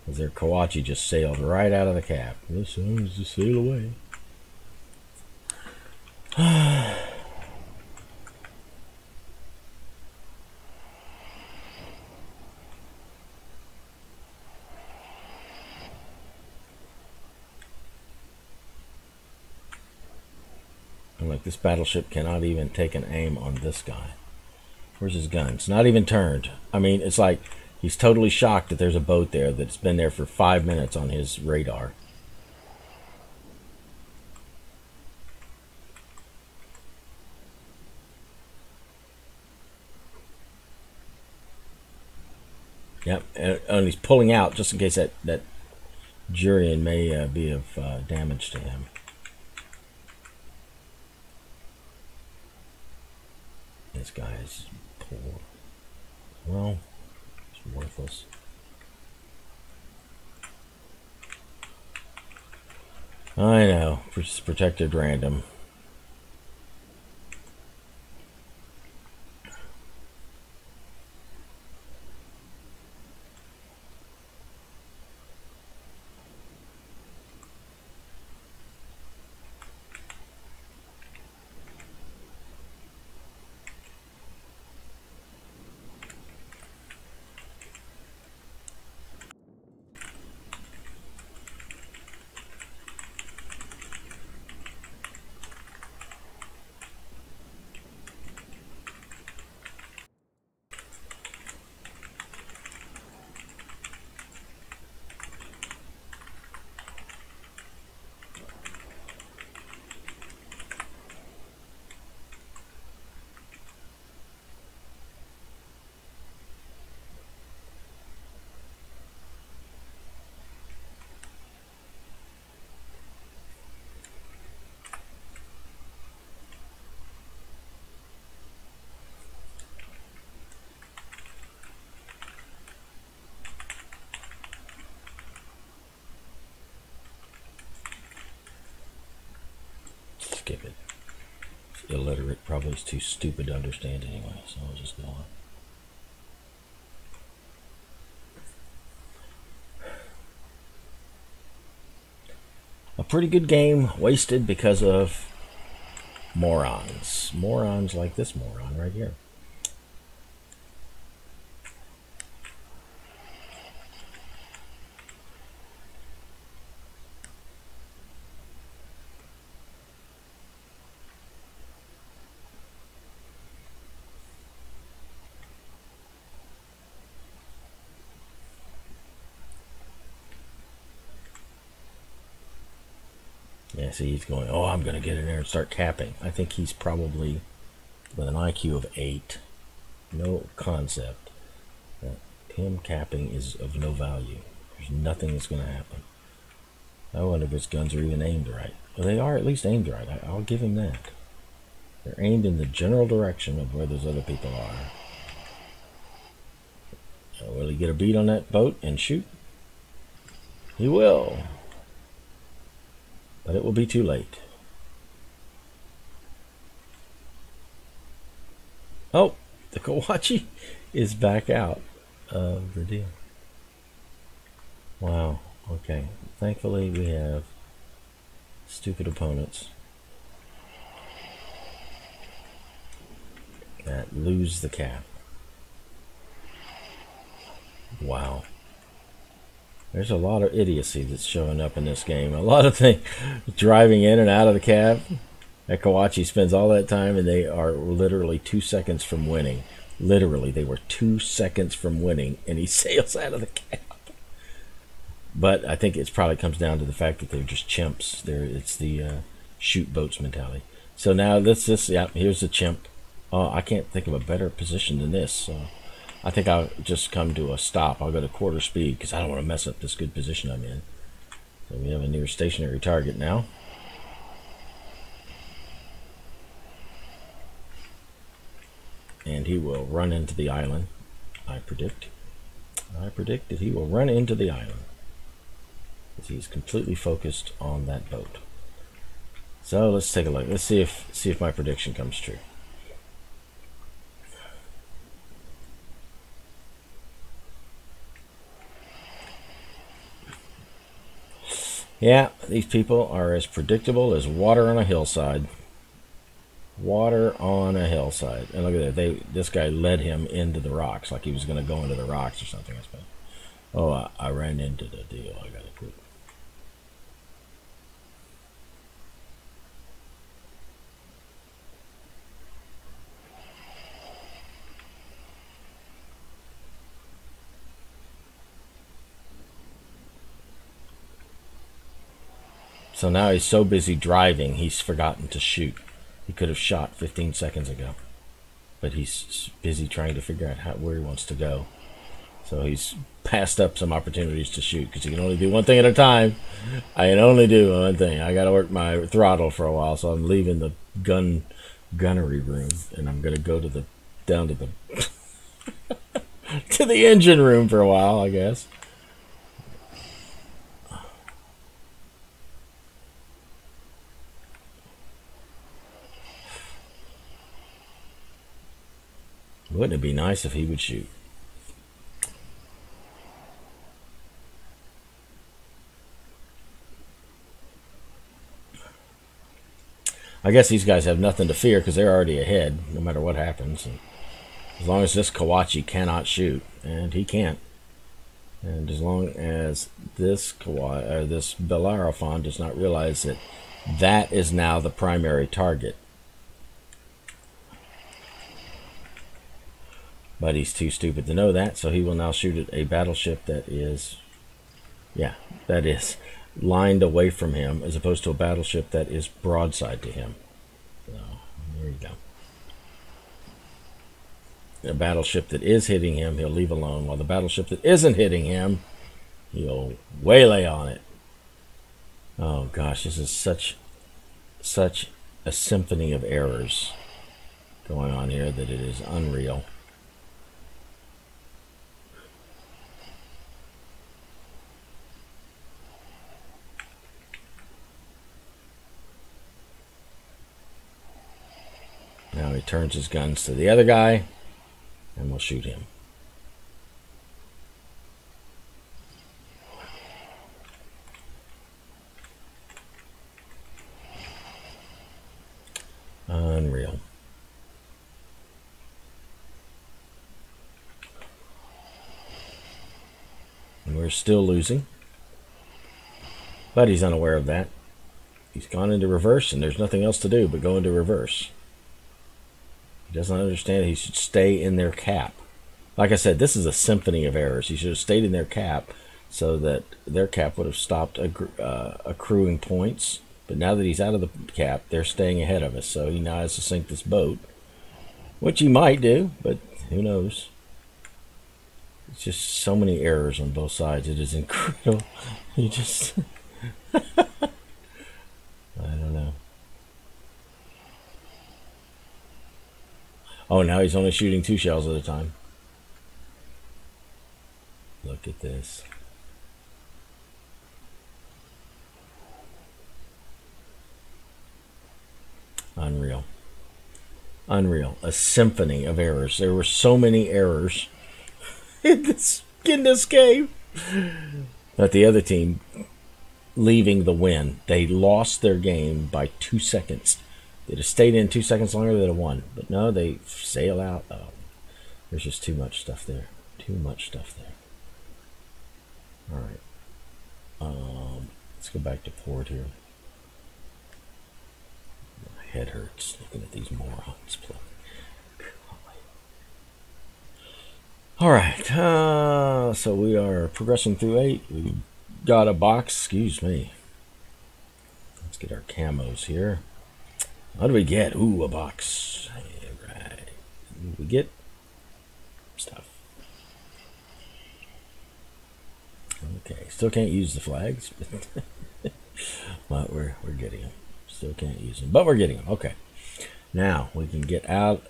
Because their Kawachi just sailed right out of the cap. This one's just sail away. And like, this battleship cannot even take an aim on this guy. Where's his gun? It's not even turned. I mean, it's like he's totally shocked that there's a boat there that's been there for 5 minutes on his radar. Yep, and he's pulling out just in case that Jurian may be of damage to him. This guy is poor. Well, it's worthless. I know, protected random. Skip it. It's illiterate. Probably is too stupid to understand anyway, so I'll just go on. A pretty good game wasted because of morons. Morons like this moron right here. Yeah, see, he's going, oh, I'm going to get in there and start capping. I think he's probably with an IQ of 8. No concept that him capping is of no value. There's nothing that's going to happen. I wonder if his guns are even aimed right. Well, they are at least aimed right. I'll give him that. They're aimed in the general direction of where those other people are. Will he get a beat on that boat and shoot? He will. But it will be too late. Oh, the Kawachi is back out of the deal. Wow. Okay. Thankfully, we have stupid opponents that lose the cap. Wow. There's a lot of idiocy that's showing up in this game. A lot of things driving in and out of the cap. That Kawachi spends all that time, and they are literally 2 seconds from winning. Literally, they were 2 seconds from winning, and he sails out of the cap. But I think it probably comes down to the fact that they're just chimps. It's the shoot boats mentality. So now yeah, here's the chimp. Oh, I can't think of a better position than this. So I think I'll just come to a stop. I'll go to quarter speed because I don't want to mess up this good position I'm in. So we have a near stationary target now. And he will run into the island, I predict. I predict that he will run into the island, because he's completely focused on that boat. So let's take a look. Let's see if my prediction comes true. Yeah, these people are as predictable as water on a hillside. Water on a hillside. And look at that. This guy led him into the rocks, like he was going to go into the rocks or something. I suppose. Oh, I ran into the deal. I got to quit. So now he's so busy driving, he's forgotten to shoot. He could have shot 15 seconds ago, but he's busy trying to figure out where he wants to go. So he's passed up some opportunities to shoot because he can only do one thing at a time. I can only do one thing. I got to work my throttle for a while, so I'm leaving the gunnery room, and I'm going to go to down to the to the engine room for a while, I guess. Wouldn't it be nice if he would shoot? I guess these guys have nothing to fear because they're already ahead, no matter what happens. And as long as this Kawachi cannot shoot, and he can't, and as long as this Bellerophon does not realize that that is now the primary target. But he's too stupid to know that, so he will now shoot at a battleship that is, yeah, that is lined away from him, as opposed to a battleship that is broadside to him. So, there you go. A battleship that is hitting him, he'll leave alone, while the battleship that isn't hitting him, he'll waylay on it. Oh gosh, this is such a symphony of errors going on here that it is unreal. Now he turns his guns to the other guy, and we'll shoot him. Unreal. And we're still losing. But he's unaware of that. He's gone into reverse, and there's nothing else to do but go into reverse. He doesn't understand he should stay in their cap. Like I said, this is a symphony of errors. He should have stayed in their cap so that their cap would have stopped accruing points But now that he's out of the cap, they're staying ahead of us, so he now has to sink this boat, which he might do, but who knows. It's just so many errors on both sides. It is incredible. You just... I don't know. Oh, now he's only shooting 2 shells at a time. Look at this. Unreal. Unreal. A symphony of errors. There were so many errors in this game. But the other team leaving the win. They lost their game by 2 seconds. They'd have stayed in 2 seconds longer, they'd have won. But no, they sail out. Oh, there's just too much stuff there. Too much stuff there. Alright. Let's go back to port here. My head hurts looking at these morons play. Alright, so we are progressing through 8. We've got a box, excuse me. Let's get our camos here. What do we get? Ooh, a box. Right. What do we get? Stuff. Okay, still can't use the flags, but we're getting them. Still can't use them, but we're getting them. Okay. Now, we can get out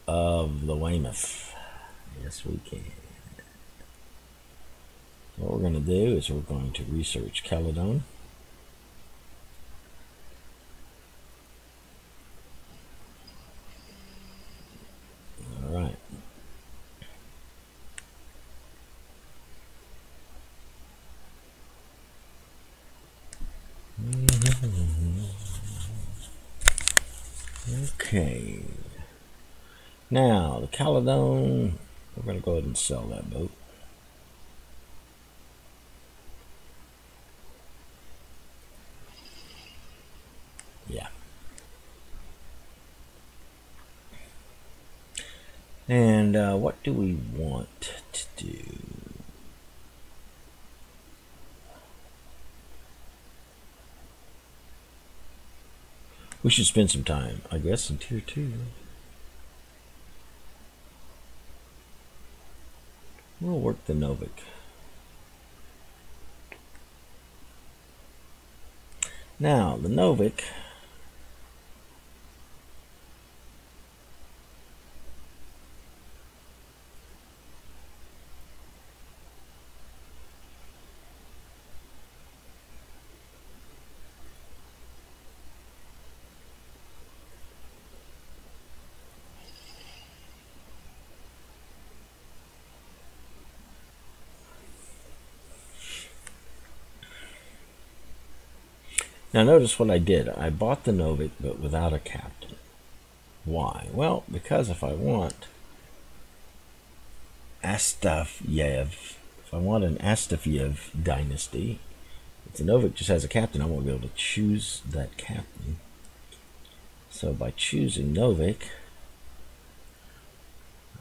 of the Weymouth. Yes, we can. What we're going to do is we're going to research Caledon. All right. Okay. Now, the Caledon, we're going to go ahead and sell that boat. Yeah. And what do we want to do? We should spend some time, I guess, in Tier 2. We'll work the Novik. Now, the Novik, now notice what I did. I bought the Novik, but without a captain. Why? Well, because if I want Astafyev, if I want an Astafyev dynasty, if the Novik just has a captain, I won't be able to choose that captain. So by choosing Novik,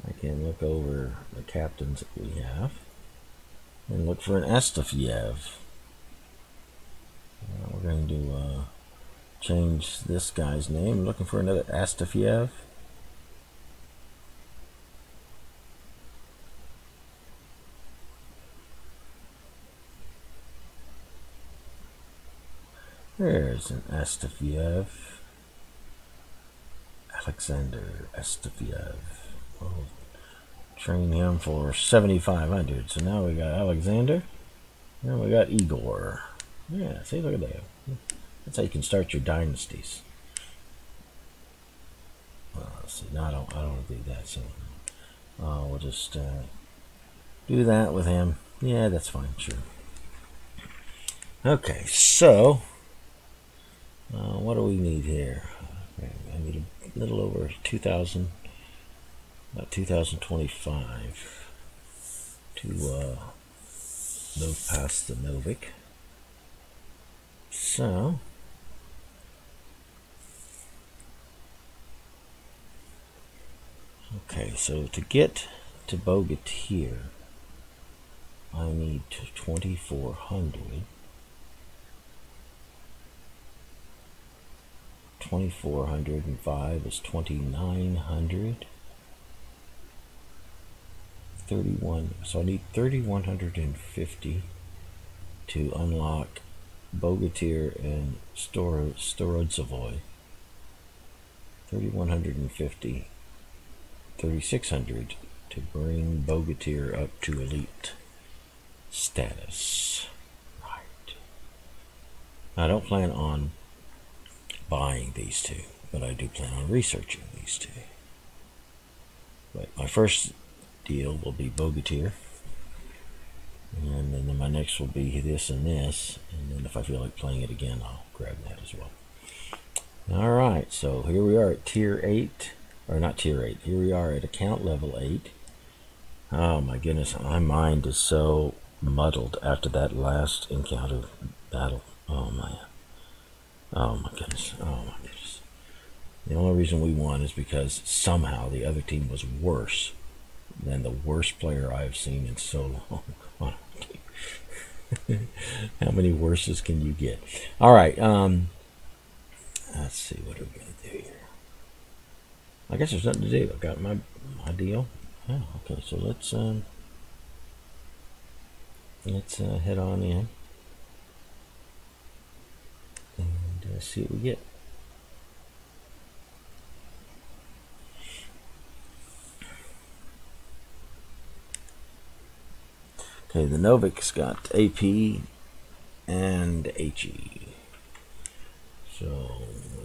I can look over the captains that we have and look for an Astafyev. We're going to change this guy's name. I'm looking for another Astafyev. There's an Astafyev. Alexander Astafyev. We'll train him for 7,500. So now we got Alexander. And we got Igor. Yeah, see, look at that. That's how you can start your dynasties. Let's see, no, I don't want to do that. So we'll just do that with him. Yeah, that's fine, sure. Okay, so what do we need here? Okay, I need a little over 2,000, about 2,025 to move past the Novik. So, okay, so to get to Bogatyr, I need 2,400. 2405 is 2900. 31. So I need 3150 to unlock Bogatyr and Storodzovoy. 3150. 3600 to bring Bogatyr up to elite status. Right. I don't plan on buying these two, but I do plan on researching these two. But my first deal will be Bogatyr, and then my next will be this and this, and then if I feel like playing it again, I'll grab that as well. Alright, so here we are at tier 8, or not tier 8, here we are at account level 8. Oh my goodness, my mind is so muddled after that last encounter battle. Oh man. Oh my goodness, oh my goodness. The only reason we won is because somehow the other team was worse than the worst player I've seen in so long. How many worses can you get? Alright, let's see, what are we going to do here? I guess there's nothing to do. I've got my deal. Oh, okay, so let's head on in and see what we get. Okay, the Novik's got AP and HE. So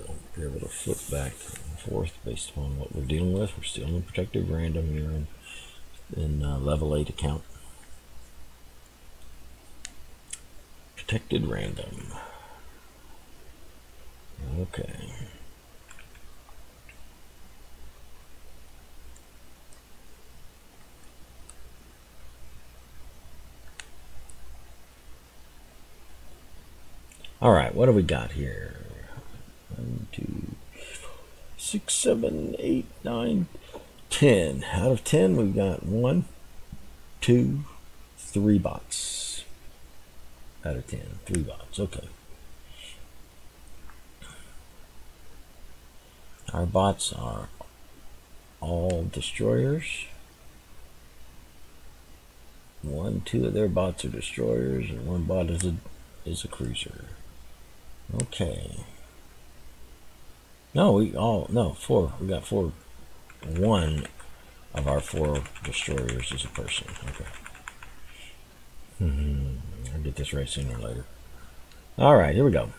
we'll be able to flip back and forth based upon what we're dealing with. We're still in protected random here in level 8 account. Protected random. Okay. Alright, what do we got here? 1, 2, 6, 7, 8, 9, 10. Out of 10, we've got 1, 2, 3 bots. Out of 10, 3 bots. Okay. Our bots are all destroyers. 1, 2 of their bots are destroyers, and 1 bot is a cruiser. Okay. No, no, 4. We got 4. 1 of our 4 destroyers is a person. Okay. I'll get this right sooner or later. Alright, here we go.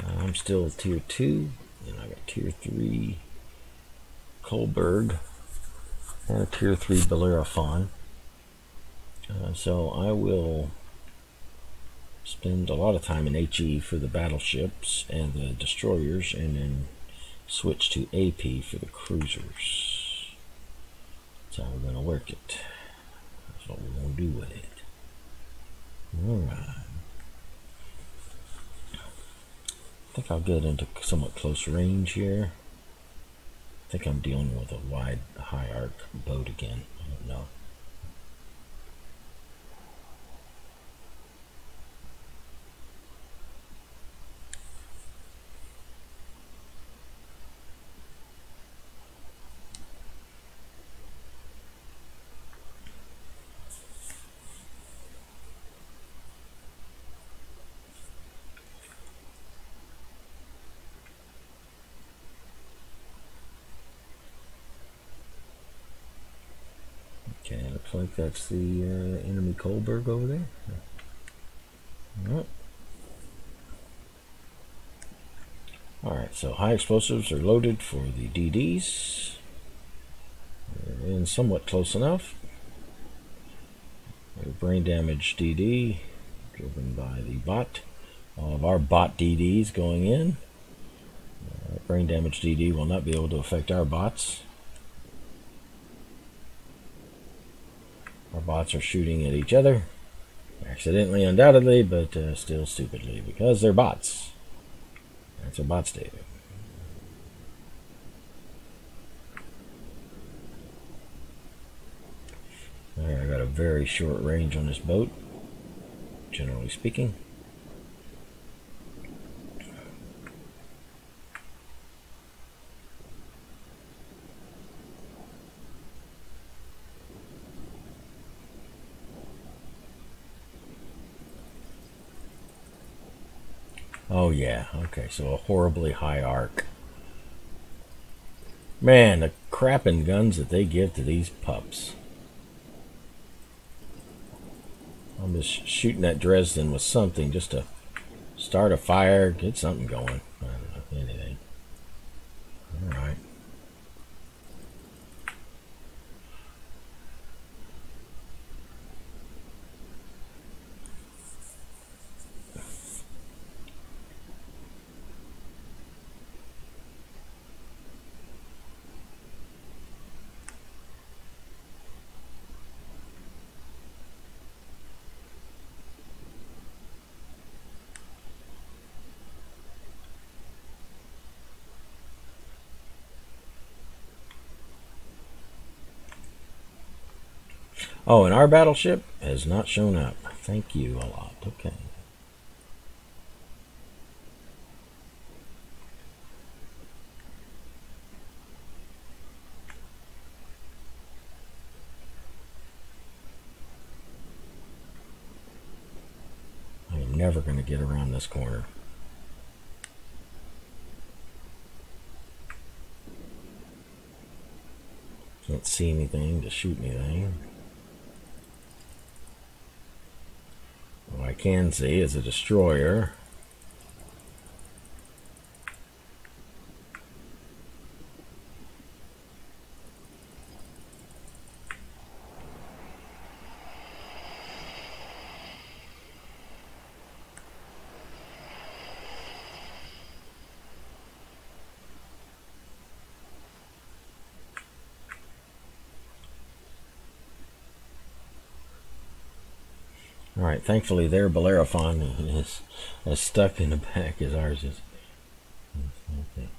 I'm still tier 2, and I got tier 3 Kolberg and a tier 3 Bellerophon. So I will spend a lot of time in HE for the battleships and the destroyers, and then switch to AP for the cruisers. That's how we're going to work it. That's what we're going to do with it. Alright. I think I'll get into somewhat close range here. I think I'm dealing with a wide, high arc boat again. I don't know. Okay, looks like that's the enemy Kolberg over there. Alright, so high explosives are loaded for the DDs. They're in somewhat close enough. Brain damage DD, driven by the bot. All of our bot DDs going in. Brain damage DD will not be able to affect our bots. Our bots are shooting at each other, accidentally, undoubtedly, but still stupidly, because they're bots. That's what bots do. Alright, I got a very short range on this boat, generally speaking. Oh yeah, okay, so a horribly high arc. Man, the crapping guns that they give to these pups. I'm just shooting at Dresden with something just to start a fire, get something going. I don't know, anything. Alright. Oh, and our battleship has not shown up. Thank you a lot. Okay. I am never going to get around this corner. Can't see anything to shoot anything. What I can see is a destroyer. Alright, thankfully their Bellerophon is as stuck in the back as ours is. Okay.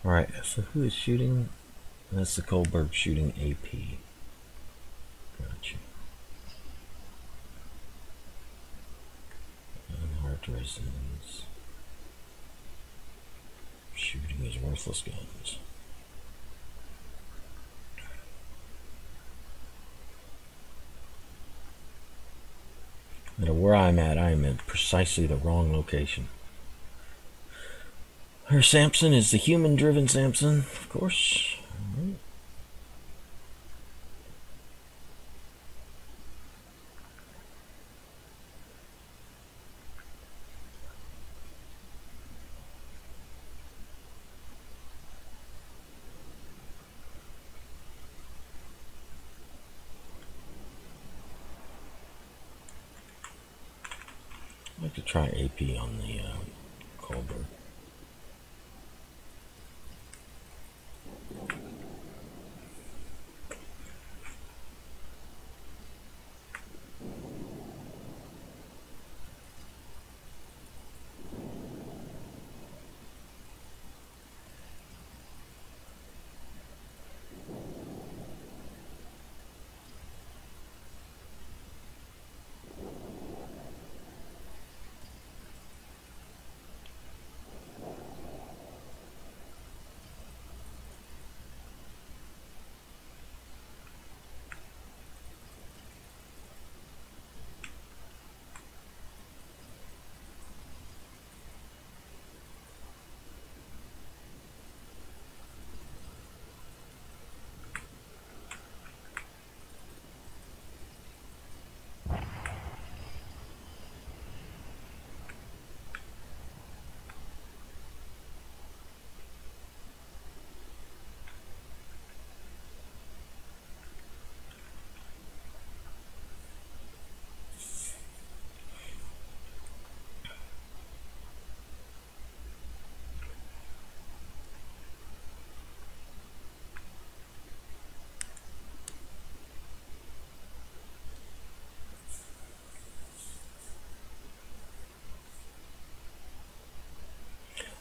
Alright, so who is shooting? That's the Kohlberg shooting AP. Gotcha. And our Dresden's shooting his worthless guns. Where I'm at, I'm in precisely the wrong location. Her Samson is the human-driven Samson, of course. I'd like to try AP on the Kohlberg.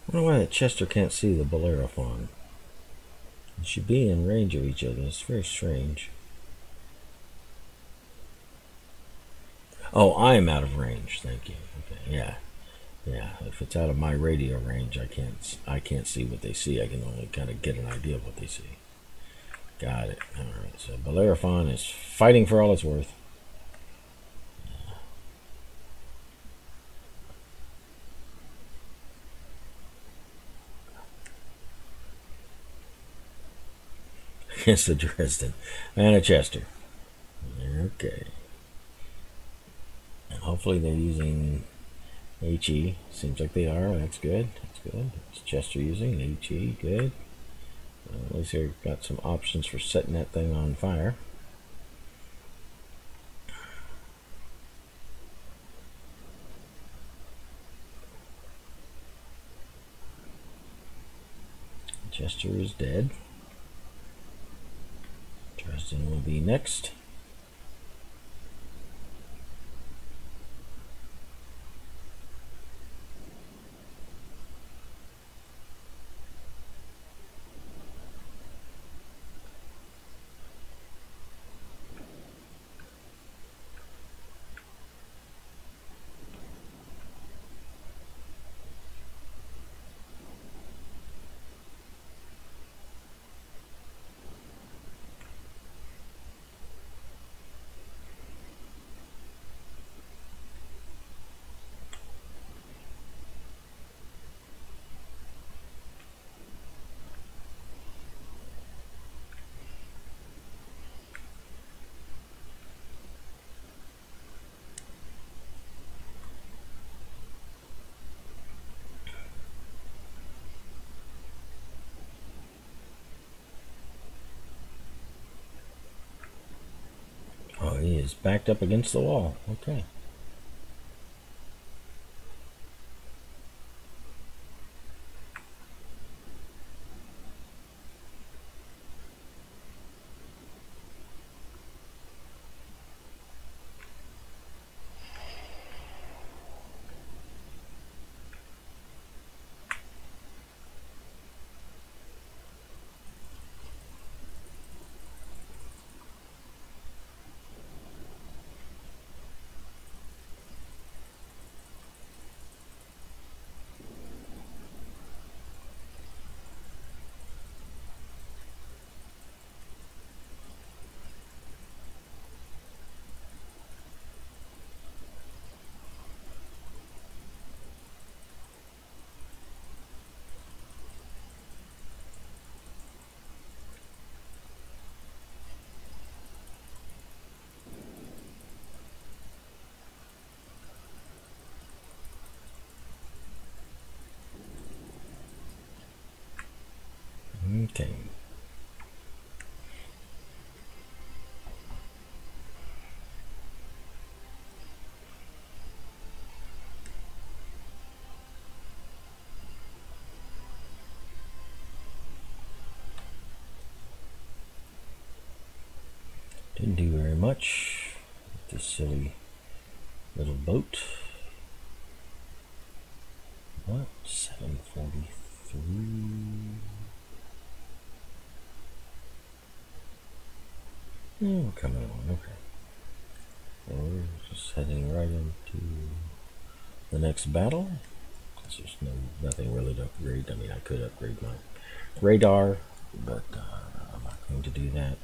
I don't know why that Chester can't see the Bellerophon. They should be in range of each other. It's very strange. Oh, I am out of range. Thank you. Okay, yeah, yeah. If it's out of my radio range, I can't see what they see. I can only kind of get an idea of what they see. Got it. All right. So Bellerophon is fighting for all it's worth. against the Dresden. And a Chester. Okay. And hopefully they're using HE. Seems like they are. That's good. That's good. It's Chester using HE. Good. At least they've got some options for setting that thing on fire. Chester is dead. Dresden will be next. Oh, he is backed up against the wall. Okay. Okay. Didn't do very much with this silly little boat. What? 743. We're coming along. Okay. Well, we're just heading right into the next battle. There's nothing really to upgrade. I mean, I could upgrade my radar, but I'm not going to do that.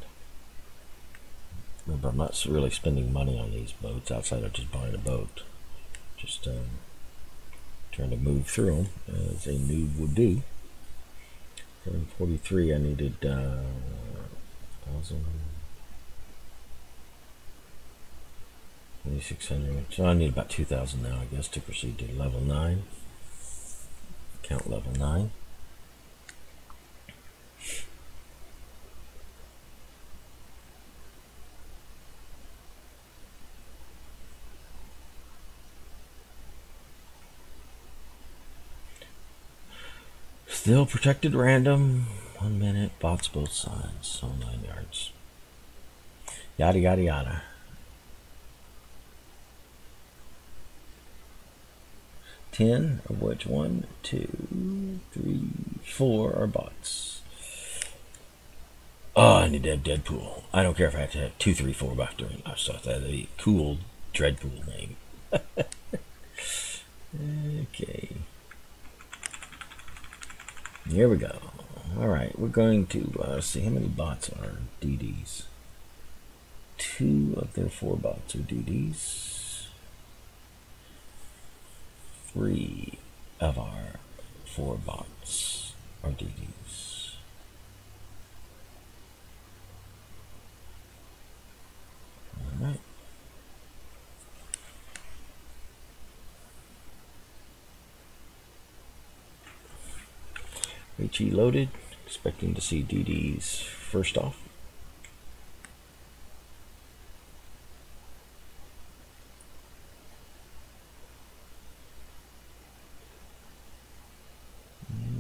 Remember, I'm not really spending money on these boats outside of just buying a boat. Just trying to move through them as a noob would do. 743, I needed 1,000, 2,600. So I need about 2,000 now, I guess, to proceed to level 9. Count level 9. Still protected random. 1 minute. Bots both sides. So 9 yards. Yada yada yada. 10 of which 1, 2, 3, 4 are bots. Oh, I need to have Deadpool. I don't care if I have to have 2, 3, 4 back during. I just thought that'd be a cool Dreadpool name. Okay. Here we go. Alright, we're going to see how many bots are DDs. 2 of their 4 bots are DDs. 3 of our 4 bots are DDs. HE loaded. Expecting to see DDs first off.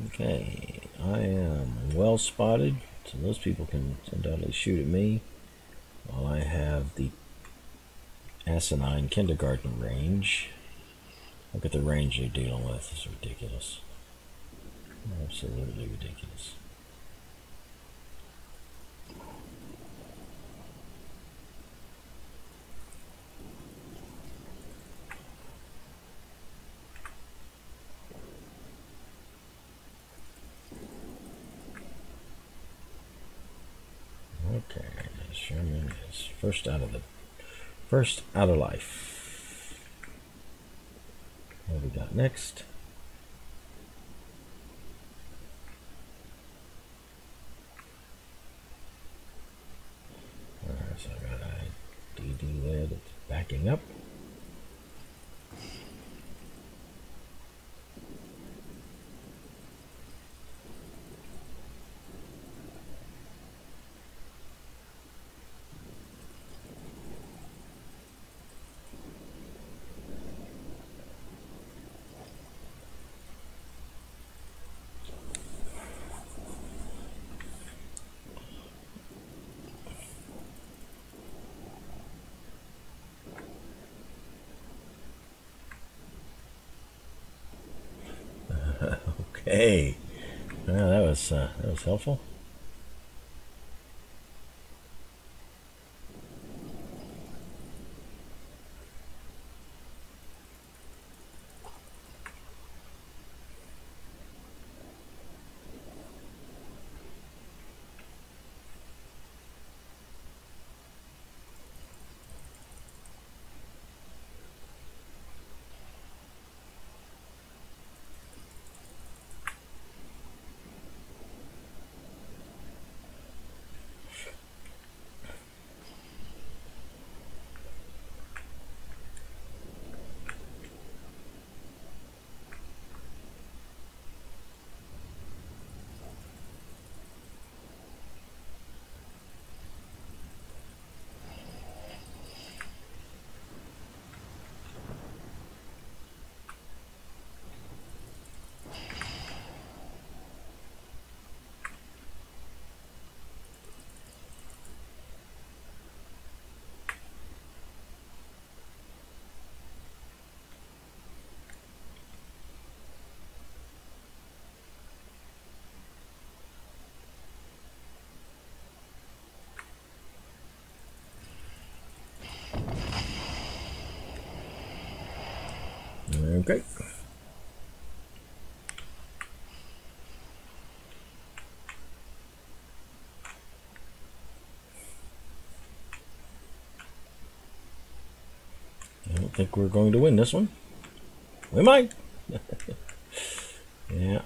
Okay, I am well spotted, so those people can undoubtedly shoot at me, while I have the asinine kindergarten range. Look at the range they're dealing with. It's ridiculous. Absolutely ridiculous. Okay, Sherman is first out of life. What do we got next? Alright, so I got a DD there that's backing up. Okay, well, that was helpful. Okay. I don't think we're going to win this one. We might. Yeah.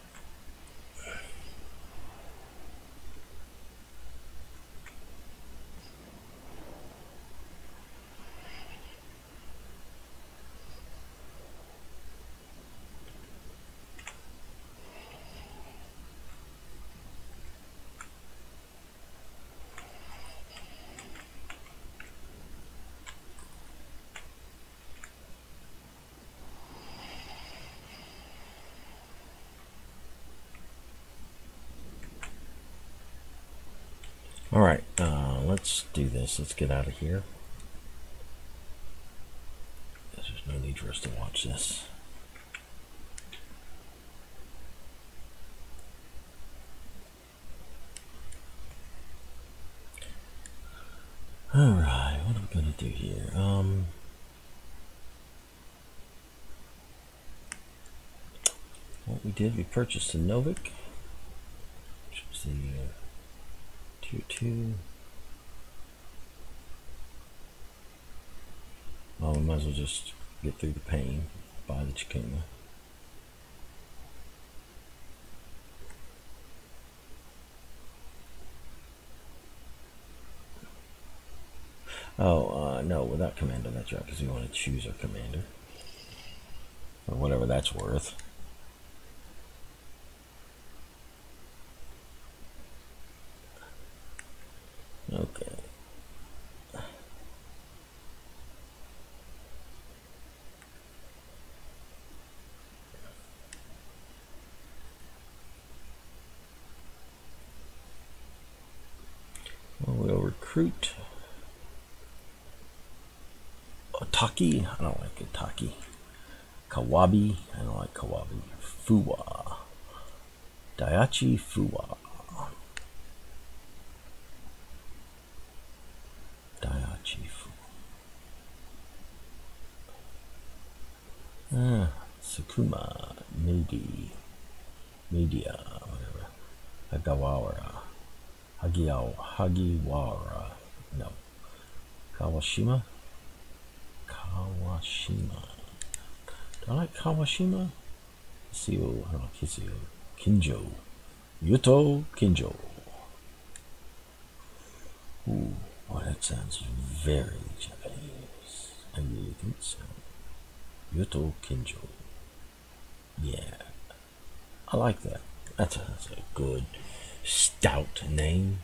All right, let's do this. Let's get out of here. There's no need for us to watch this. All right, what are we gonna do here? What we did, we purchased a Novik, which was the Tier 2. Well, we might as well just get through the pain, buy the Chikuma. Oh, no, without commander, that's right, because we want to choose our commander. Or whatever that's worth. recruit. Otaki, I don't like Otaki. Kawabi, I don't like Kawabi. Fuwa. Daiichi Fuwa. Daiichi Fuwa. Sukuma, Media, whatever. Hagiwara, no. Kawashima. Do I like Kawashima? Kisio. Kinjo. Yuto Kinjo. Ooh, oh, that sounds very Japanese. I really think so. Yuto Kinjo. Yeah, I like that. That's a good, stout name.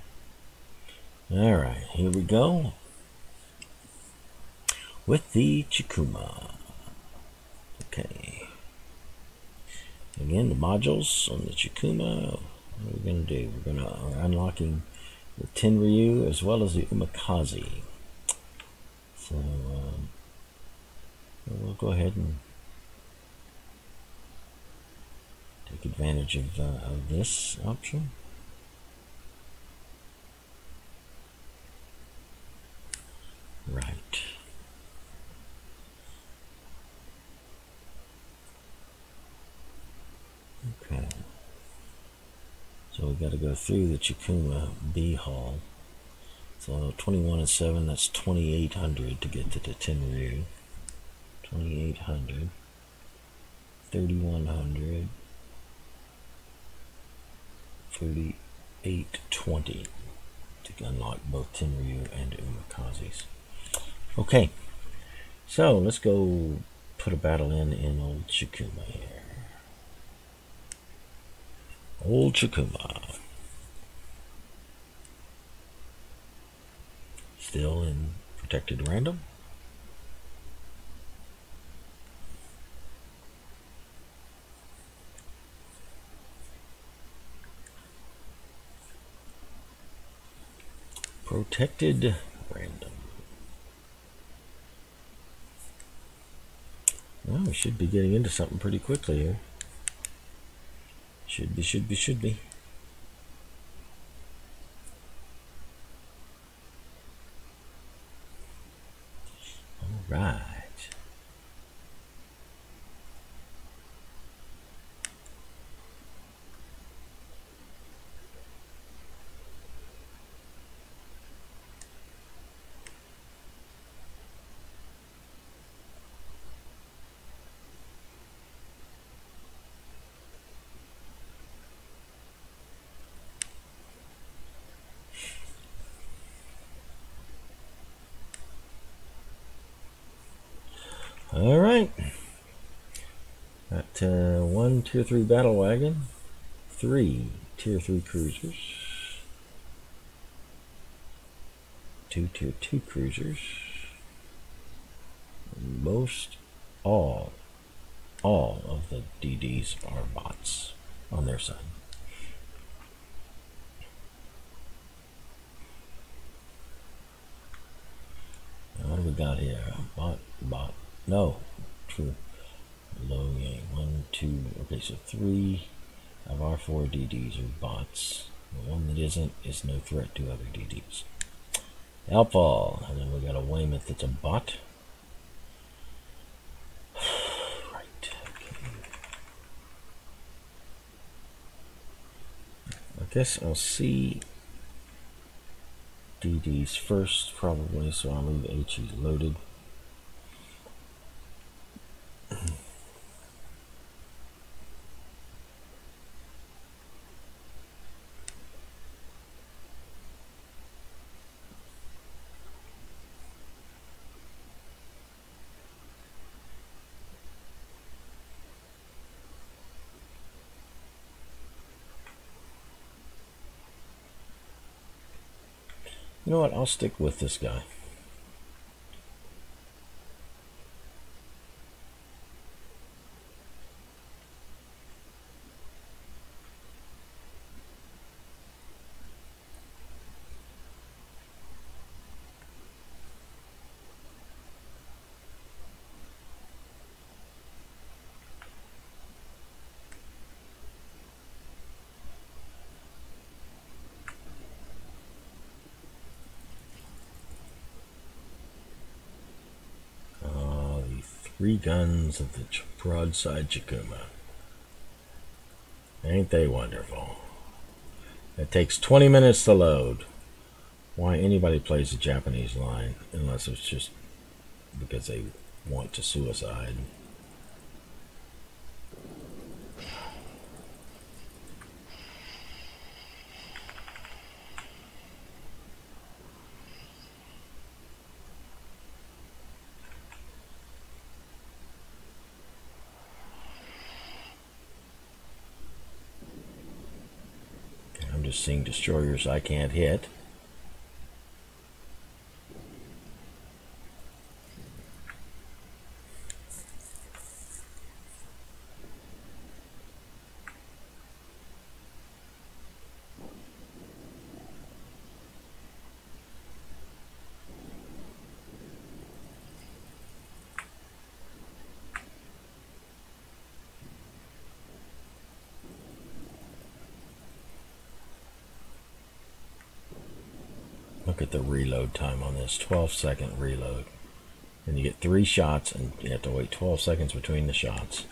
Alright, here we go. With the Chikuma. Okay. Again, the modules on the Chikuma. What are we going to do? We're unlocking the Tenryu as well as the Umikaze. So, we'll go ahead and take advantage of this option. Right. Okay. So we got to go through the Chikuma B Hall. So 21 and 7, that's 2,800 to get to the Tenryu. 2,800. 3,100. 3,820 to unlock both Tenryu and Umikazes. Okay, so let's go put a battle in old Chikuma here. Old Chikuma. Still in protected random. Protected random. Well, we should be getting into something pretty quickly here. Should be. All right. All right. Got 1 Tier 3 battle wagon, 3 Tier 3 cruisers, 2 Tier 2 cruisers. All of the DDs are bots on their side. Now what do we got here? Bot. No, true. Low game. 1, 2. Okay, so 3 of our 4 DDs are bots. The one that isn't is no threat to other DDs. Outfall, and then we got a Weymouth that's a bot. Right. Okay. I guess I'll see DDs first, probably, so I'll leave HEs loaded. You know what? I'll stick with this guy. 3 guns of the broadside Chikuma. Ain't they wonderful? It takes 20 minutes to load. Why anybody plays the Japanese line, unless it's just because they want to suicide. I'm just seeing destroyers I can't hit. Look at the reload time on this, 12-second reload. And you get 3 shots, and you have to wait 12 seconds between the shots.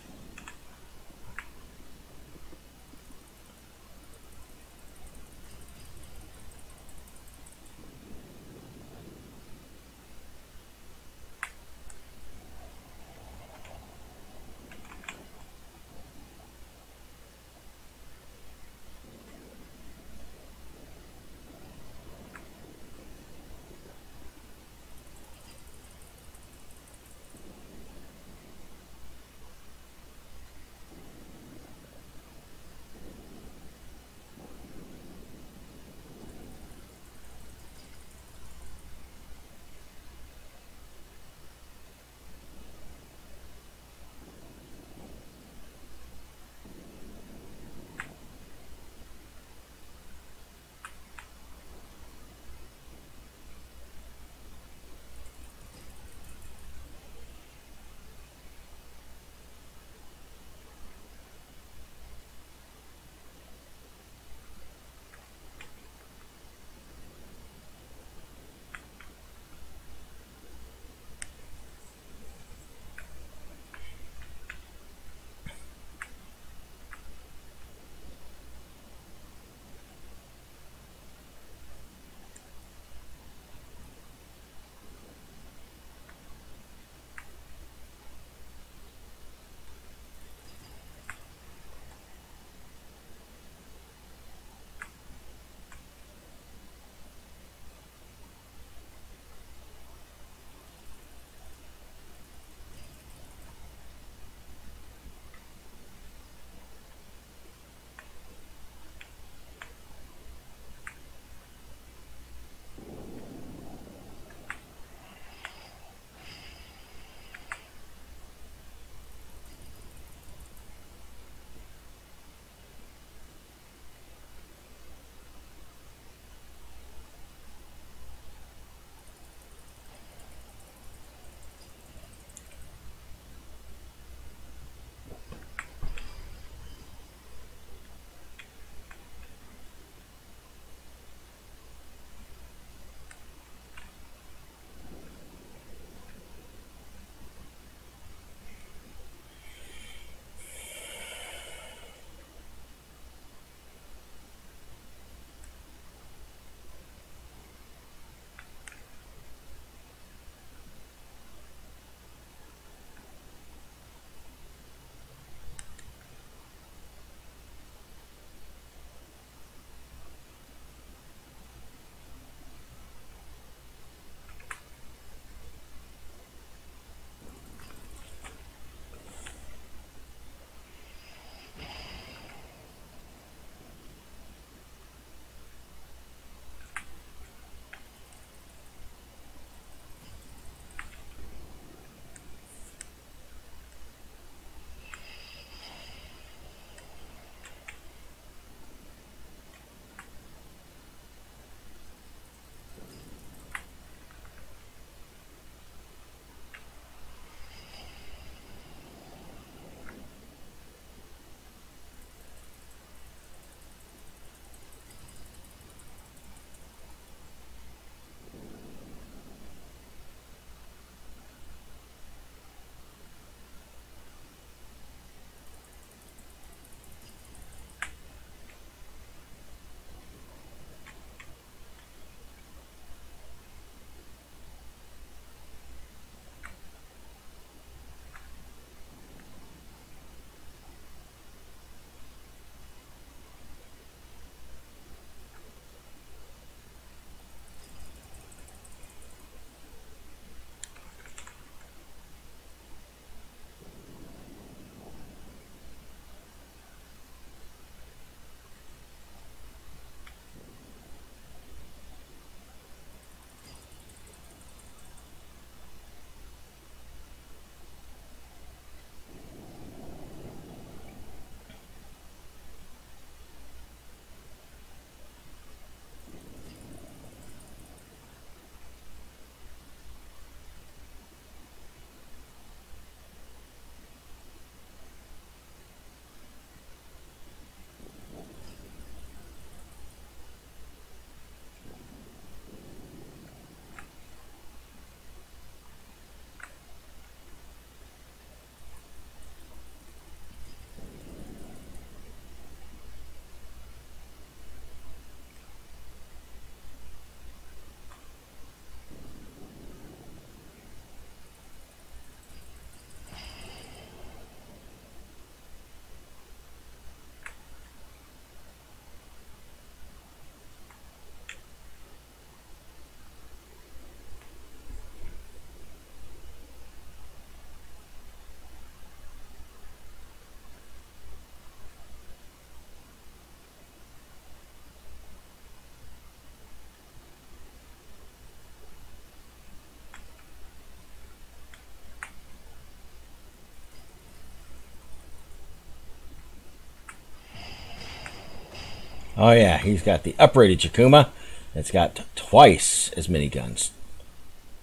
Oh yeah, he's got the uprated Chikuma. It's got twice as many guns.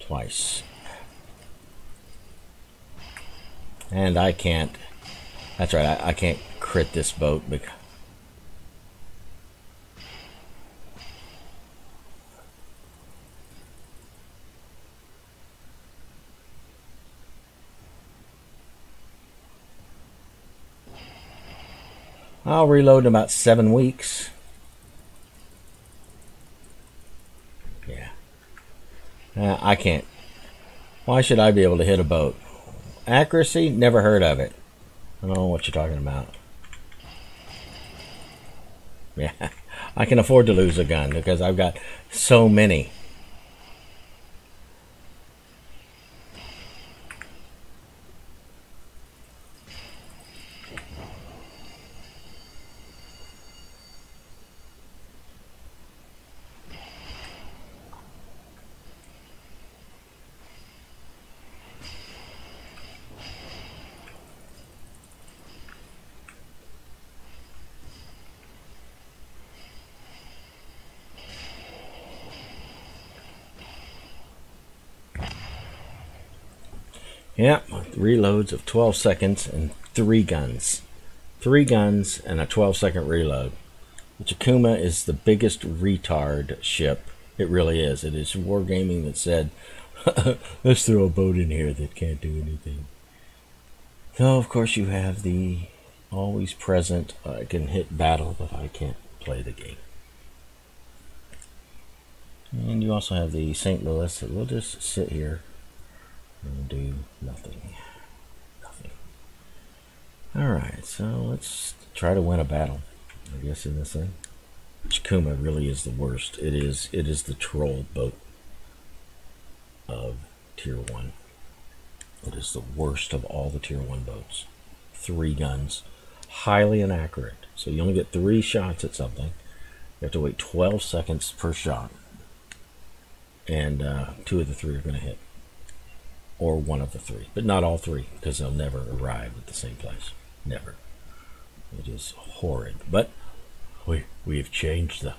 Twice. And I can't. That's right, I can't crit this boat because I'll reload in about 7 weeks. Yeah. I can't. Why should I be able to hit a boat? Accuracy? Never heard of it. I don't know what you're talking about. Yeah. I can afford to lose a gun because I've got so many. Yeah, reloads of 12 seconds and 3 guns. 3 guns and a 12-second reload. The Chikuma is the biggest retard ship. It really is. It is Wargaming that said, let's throw a boat in here that can't do anything. So, of course, you have the always present, I can hit battle, but I can't play the game. And you also have the St. Louis that will just sit here and do nothing. Nothing. Alright, so let's try to win a battle, I guess, in this thing. Chikuma really is the worst. It is the troll boat of Tier 1. It is the worst of all the Tier 1 boats. 3 guns. Highly inaccurate. So you only get 3 shots at something. You have to wait 12 seconds per shot. And 2 of the 3 are going to hit. Or 1 of the 3. But not all 3, because they'll never arrive at the same place. Never. It is horrid. But we've changed the...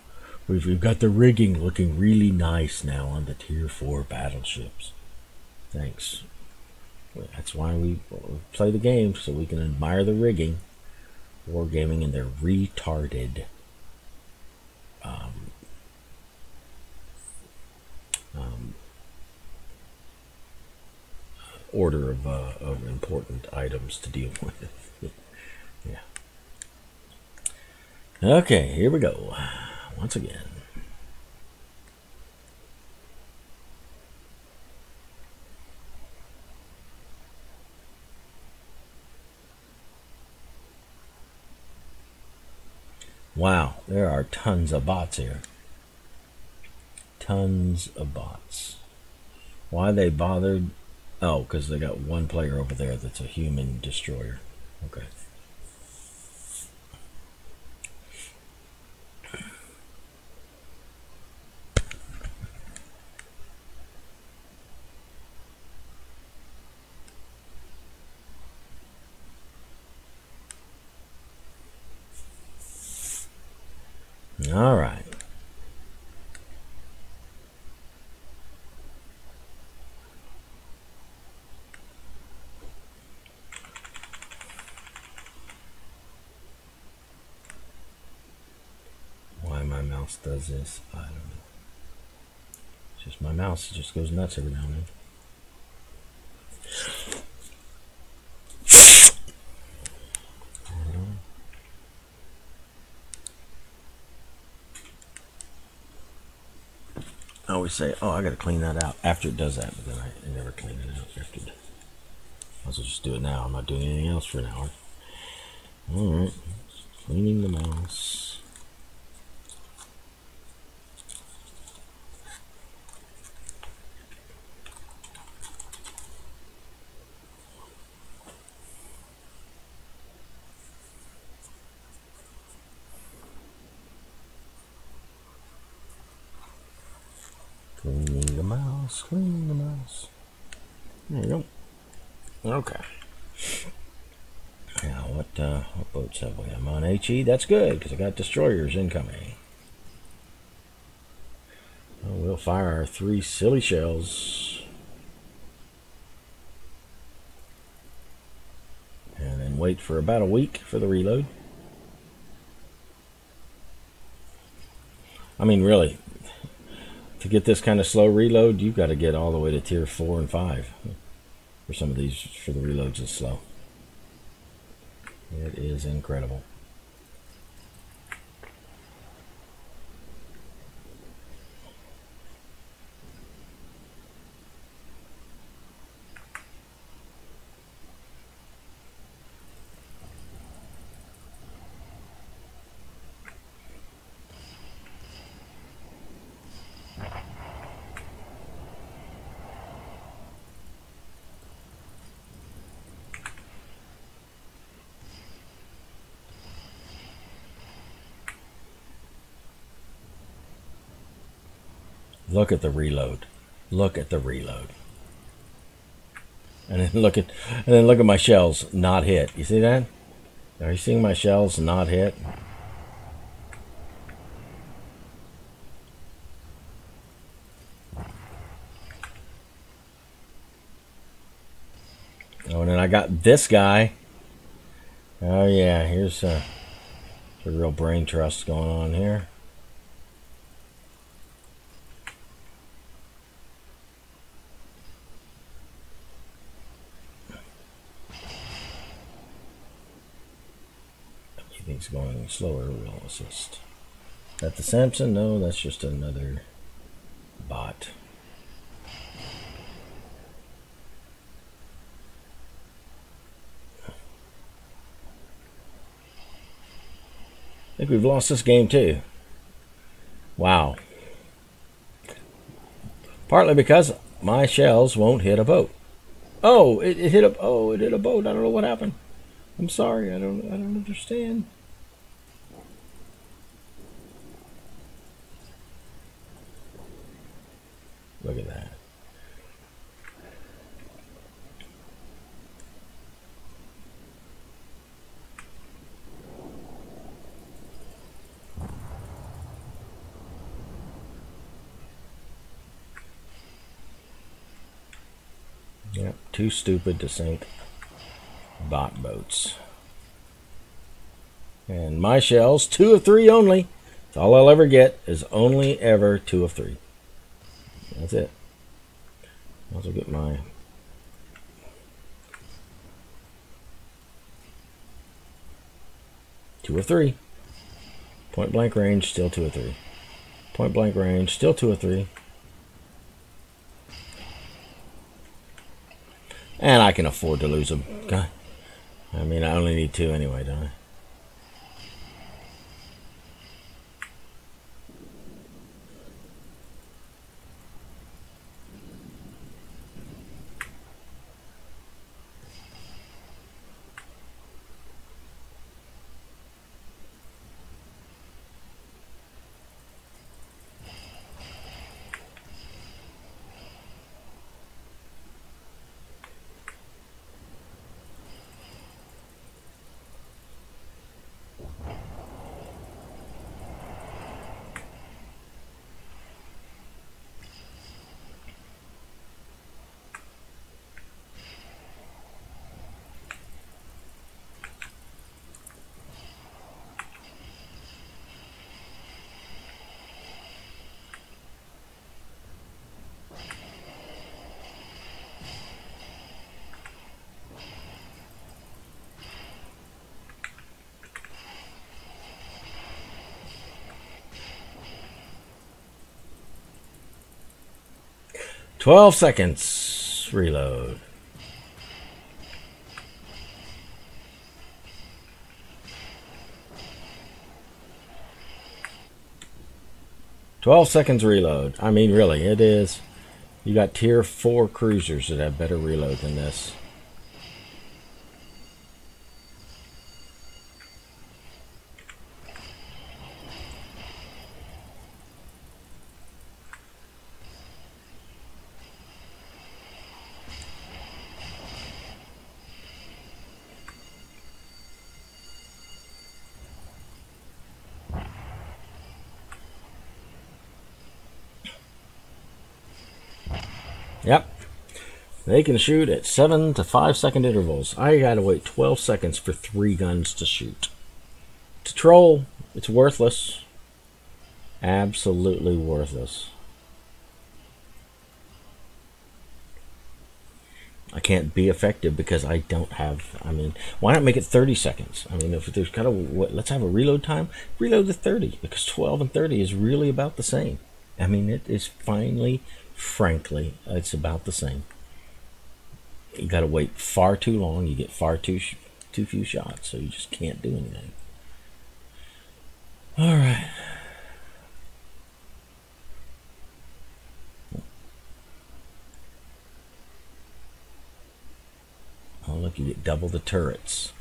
We've got the rigging looking really nice now on the Tier 4 battleships. Thanks. That's why we play the game, so we can admire the rigging. Wargaming and their retarded order of important items to deal with. Yeah. Okay, here we go. Once again. Wow, there are tons of bots here. Tons of bots. Why they bothered? Oh, because they got 1 player over there that's a human destroyer. Okay. All right. Why my mouse does this, I don't know. It's just my mouse, it just goes nuts every now and then. I always say, oh, I gotta clean that out after it does that, but then I never clean it out after it. I'll just do it now. I'm not doing anything else for an hour. Alright, cleaning the mouse. Cleaning the mouse, cleaning the mouse. There you go. Okay. Now, what boats have we? I'm on HE. That's good, because I got destroyers incoming. Well, we'll fire our 3 silly shells. And then wait for about a week for the reload. I mean, really, to get this kind of slow reload, you've got to get all the way to tier 4 and 5. For some of these, for the reloads, it's slow. It is incredible. Look at the reload. Look at the reload. And then look at my shells not hit. You see that? Are you seeing my shells not hit? Oh, and then I got this guy. Oh yeah, here's a real brain trust going on here. Everything's going slower. We'll assist. Is that the Samson? No, that's just another bot. I think we've lost this game too. Wow. Partly because my shells won't hit a boat. Oh, it hit a boat. I don't know what happened. I'm sorry. I don't understand. Look at that. Yep, too stupid to sink bot boats. And my shells, 2 of 3 only. That's all I'll ever get, is only ever 2 of 3. That's it. I'll also get my... Two of 3. Point blank range, still 2 of 3. Point blank range, still 2 of 3. And I can afford to lose them. God. I mean, I only need 2 anyway, don't I? "12 seconds. Reload. "12 seconds reload." I mean, really, it is. You got tier 4 cruisers that have better reload than this. Yep. They can shoot at 7 to 5 second intervals. I gotta wait 12 seconds for 3 guns to shoot. To troll, it's worthless. Absolutely worthless. I can't be effective because I don't have, I mean, why not make it 30 seconds? I mean, if there's kind of, let's have a reload time, reload to 30, because 12 and 30 is really about the same. I mean, it is frankly, it's about the same. You gotta wait far too long, you get far too few shots, so you just can't do anything. Alright. Oh, look, you get double the turrets.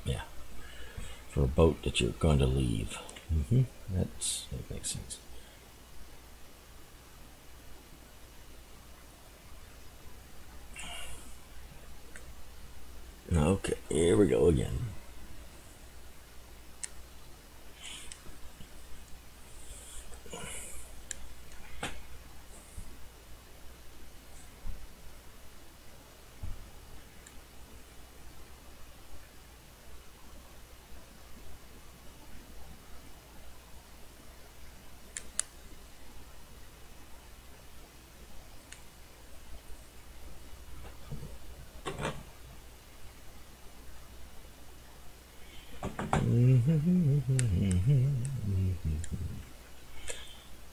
Yeah. For a boat that you're going to leave. That makes sense. Okay, here we go again.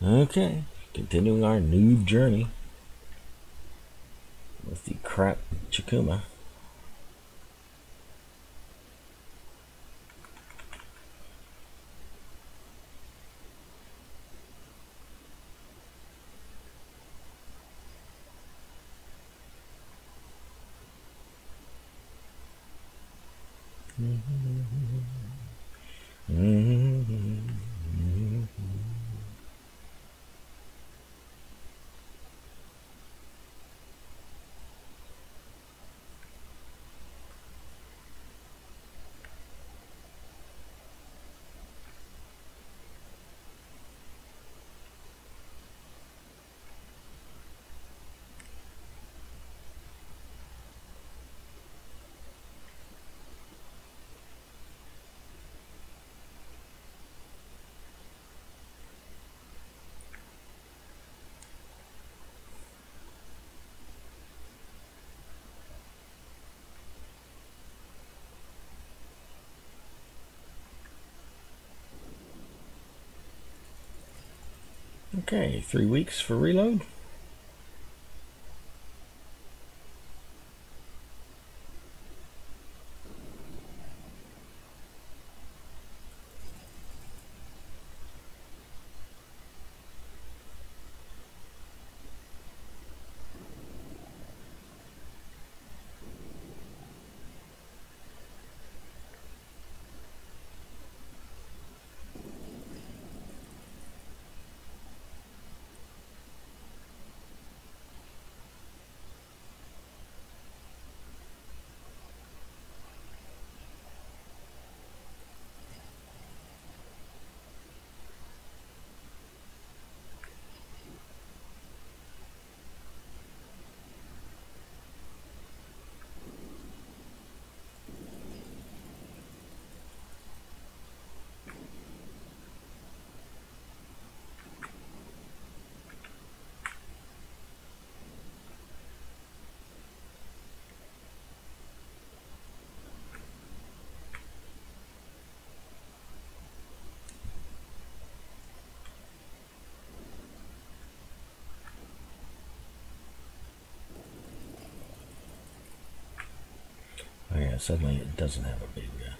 Okay, continuing our noob journey with the crap Chikuma. Okay, 3 weeks for reload. Oh yeah, suddenly it doesn't have a big deal.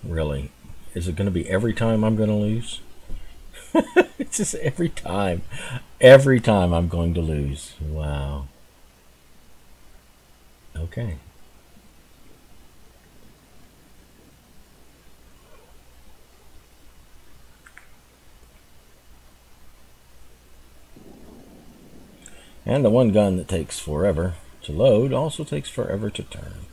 Really? Is it going to be every time I'm going to lose? It's just every time. Every time I'm going to lose. Wow. Okay. And the one gun that takes forever to load also takes forever to turn.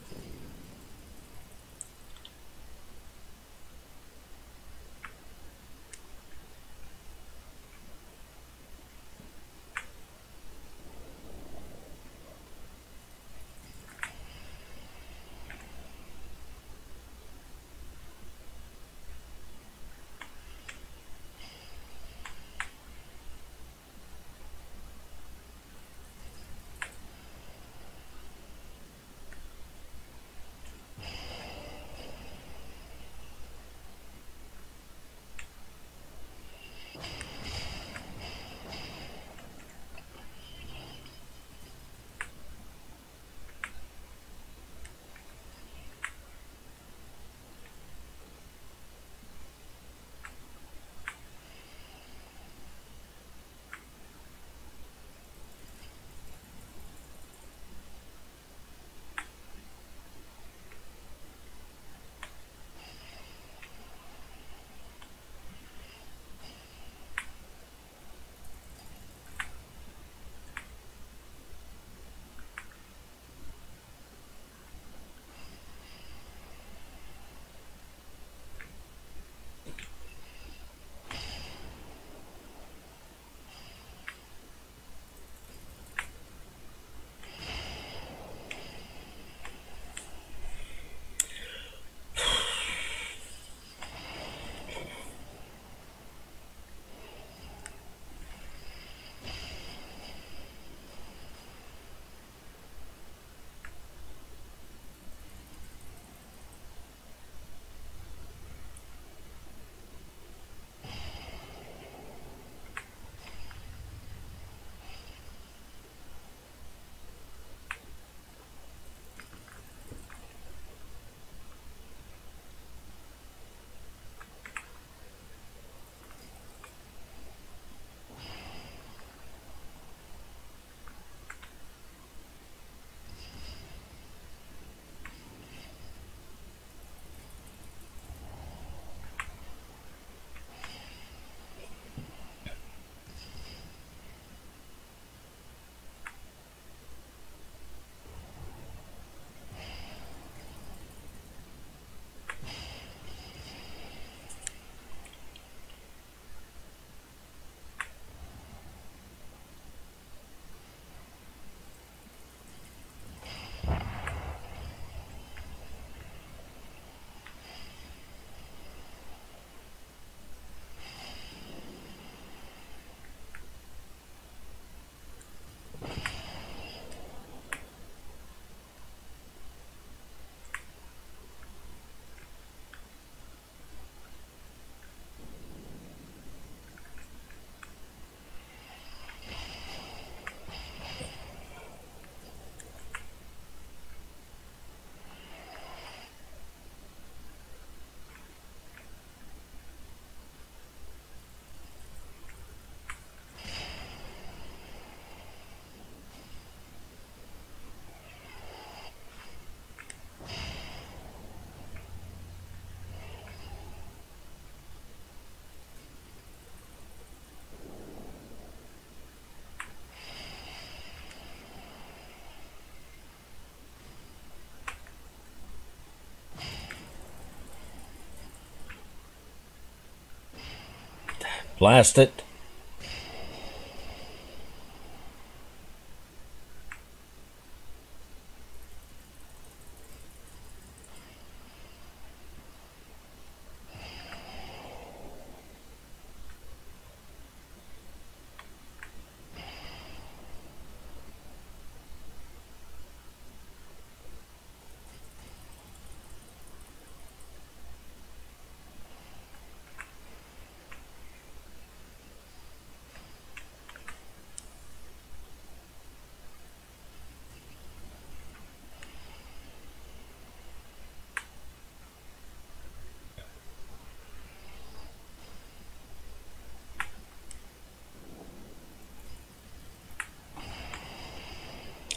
Blast it.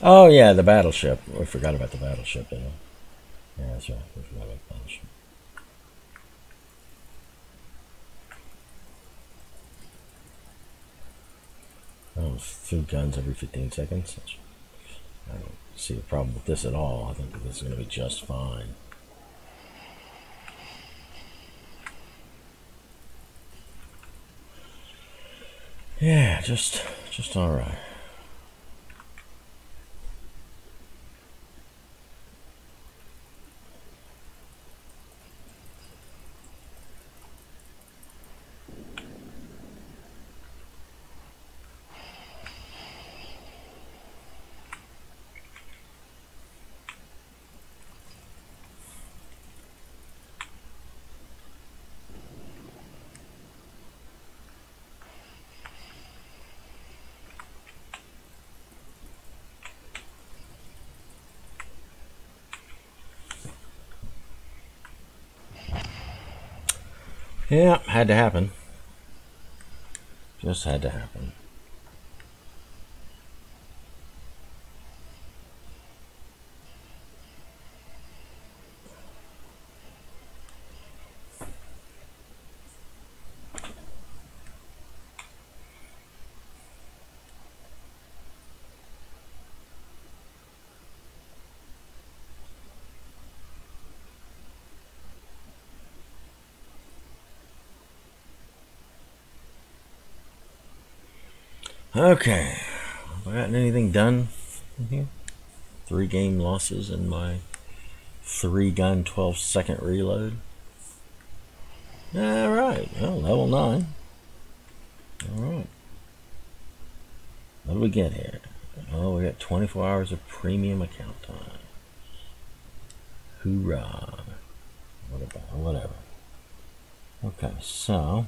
Oh yeah, the battleship. We forgot about the battleship, didn't we? Yeah, that's right. We forgot about the battleship. going through guns every 15 seconds. I don't see a problem with this at all. I think this is going to be just fine. Yeah, just all right. Yeah, had to happen. Just had to happen. Okay, have I gotten anything done in here? 3 game losses in my 3 gun 12-second reload. Alright, well, level 9. Alright. What do we get here? Oh, we got 24 hours of premium account time. Hoorah. Whatever. Okay, so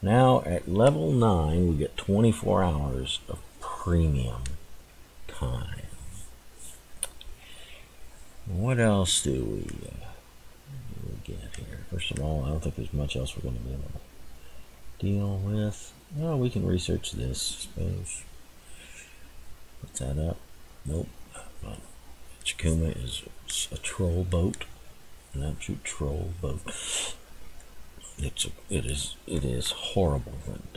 now at level 9 we get 24 hours of premium time. What else do we get here? First of all, I don't think there's much else we're going to be able to deal with. Well, we can research this, I suppose. What's that up? Nope. But Chikuma is a troll boat, an absolute troll boat. It is horrible that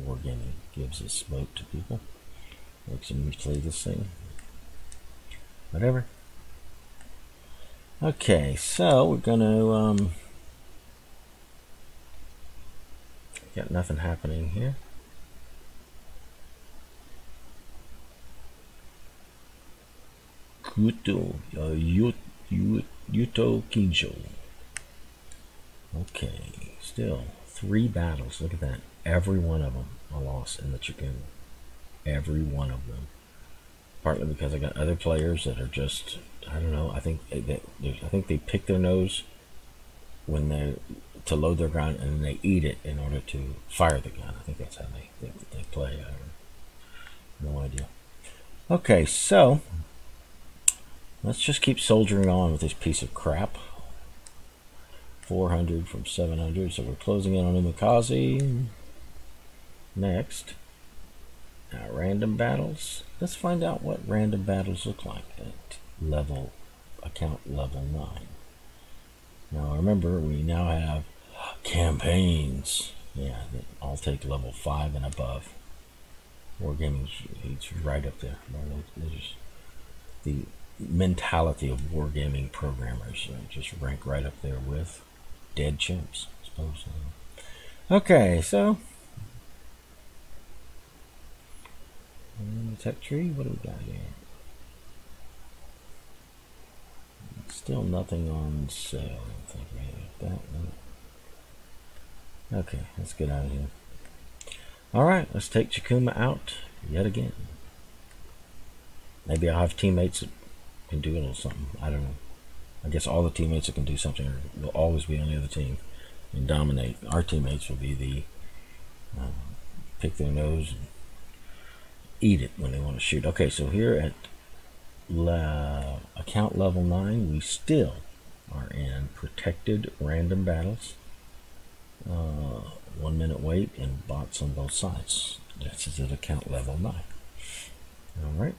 Wargaming gives this boat to people. Makes them replay this thing. Whatever. Okay, so we're gonna got nothing happening here. Kuto Yuto Kijo. Okay, still 3 battles. Look at that. Every one of them a loss in the Chikuma. Every one of them. Partly because I got other players that are just, I don't know. I think they pick their nose when they to load their gun, and then they eat it in order to fire the gun. I think that's how they play. I have no idea. Okay, so let's just keep soldiering on with this piece of crap. 400 from 700, so we're closing in on Umikaze. Next, random battles. Let's find out what random battles look like at account level 9. Now remember, we now have campaigns. Yeah, I'll take level 5 and above. Wargaming is right up there. There's the mentality of Wargaming programmers just rank right up there with dead chimps, I suppose. Okay, so the tech tree, what do we got here? Still nothing on sale, I don't think. Right? That, no. Okay, let's get out of here. Alright, let's take Chikuma out yet again. Maybe I'll have teammates that can do a little something. I don't know. I guess all the teammates that can do something will always be on the other team and dominate. Our teammates will be the pick their nose and eat it when they want to shoot. Okay, so here at account level 9, we still are in protected random battles. 1 minute wait and bots on both sides. This is at account level 9. Alright.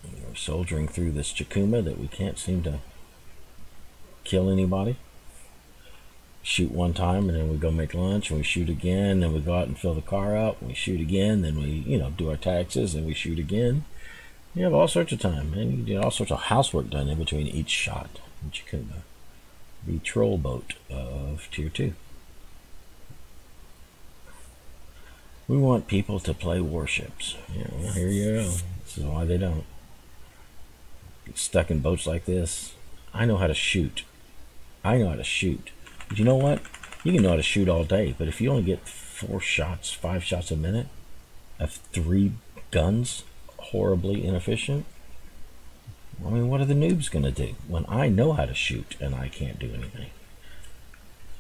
We're soldiering through this Chikuma that we can't seem to kill anybody. shoot one time, and then we go make lunch, and we shoot again, then we go out and fill the car up, and we shoot again, then we, you know, do our taxes, and we shoot again. You have all sorts of time, and you get all sorts of housework done in between each shot. Which you can the troll boat of Tier 2. We want people to play warships. Yeah, well, here you go. This is why they don't. Get stuck in boats like this. I know how to shoot. I know how to shoot. But you know what? You can know how to shoot all day, but if you only get 4 shots, 5 shots a minute of 3 guns, horribly inefficient, I mean, what are the noobs going to do when I know how to shoot and I can't do anything?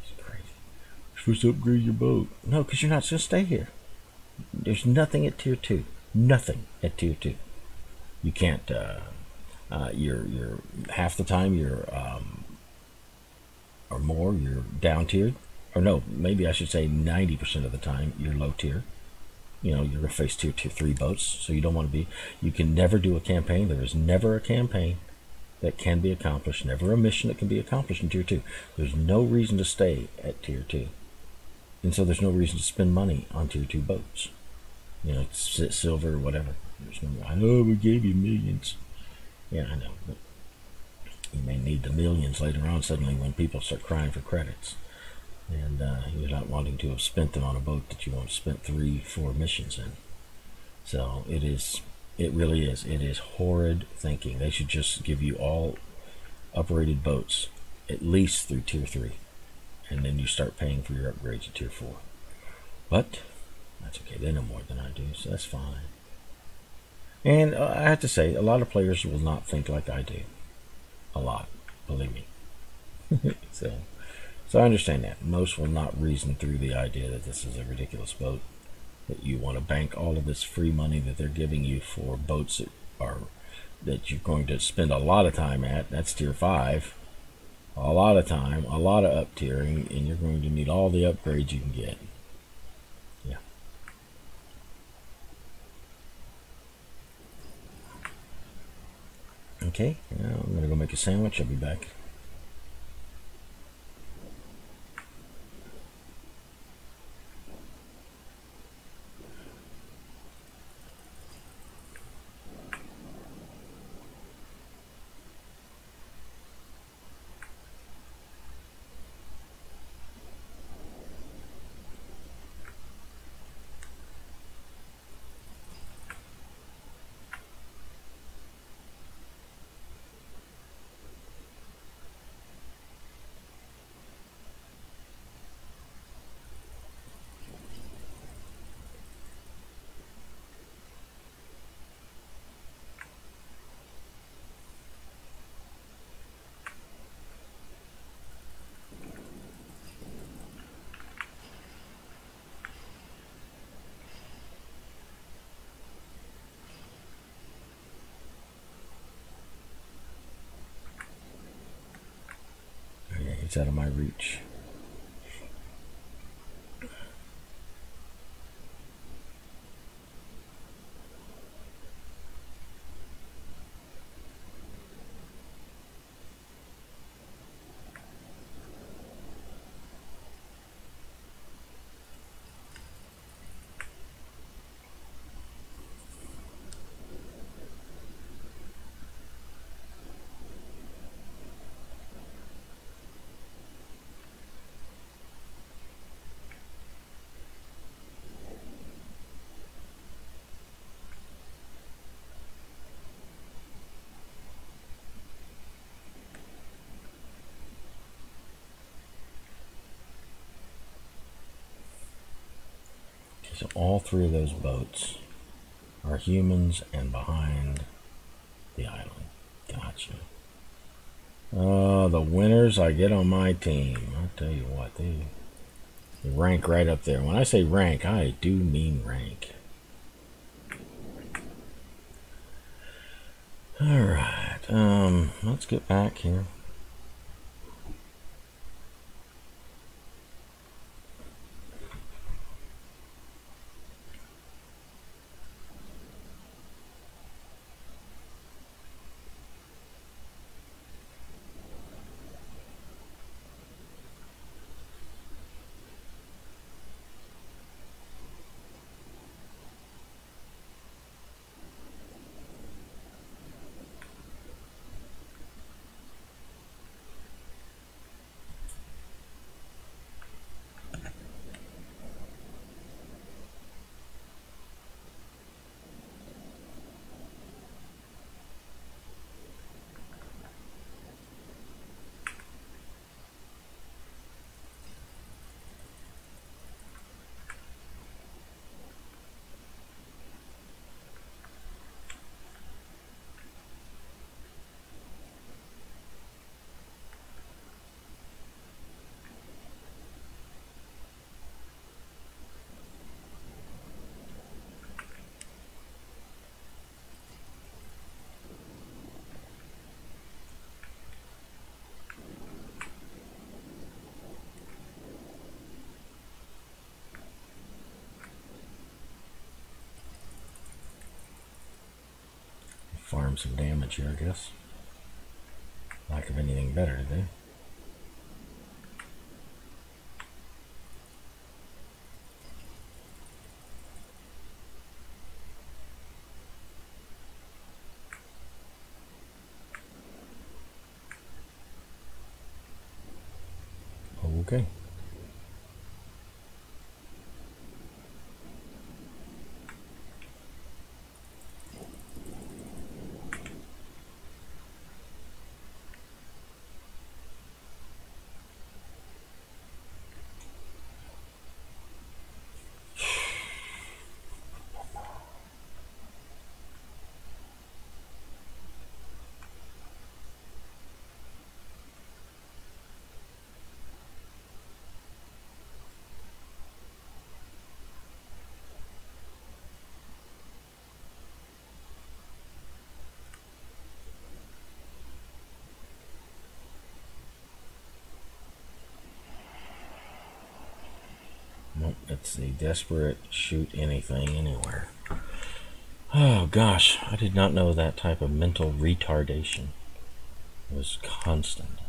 It's crazy. You're supposed to upgrade your boat. No, because you're not going to stay here. There's nothing at Tier 2. Nothing at Tier 2. You can't, you're half the time you're, or more, you're down tiered. Or no, maybe I should say 90% of the time you're low tier. You know, you're going to face tier 3 boats, so you don't want to be, you can never do a campaign. There is never a campaign that can be accomplished, never a mission that can be accomplished in Tier 2. There's no reason to stay at Tier 2. And so there's no reason to spend money on Tier 2 boats. You know, silver or whatever. There's no, I know we gave you millions. Yeah, I know. But you may need the millions later on suddenly when people start crying for credits. And you're not wanting to have spent them on a boat that you want to spend 3-4 missions in. So it really is. It is horrid thinking. They should just give you all uprated boats, at least through Tier 3. And then you start paying for your upgrades at Tier 4. But that's okay. They know more than I do, so that's fine. And I have to say, a lot of players will not think like I do. A lot, believe me. So I understand that. Most will not reason through the idea that this is a ridiculous boat, that you want to bank all of this free money that they're giving you for boats that you're going to spend a lot of time at. That's Tier 5. A lot of time, a lot of up tiering, and you're going to need all the upgrades you can get. Yeah. Okay, now I'm going to go make a sandwich. I'll be back. It's out of my reach. So all 3 of those boats are humans and behind the island. Gotcha. The winners I get on my team. I'll tell you what, they rank right up there. When I say rank, I do mean rank. Alright, let's get back here. farm some damage here, I guess. Lack of anything better to do. Okay. Nope, it's the desperate shoot anything anywhere. Oh gosh, I did not know that type of mental retardation was constant.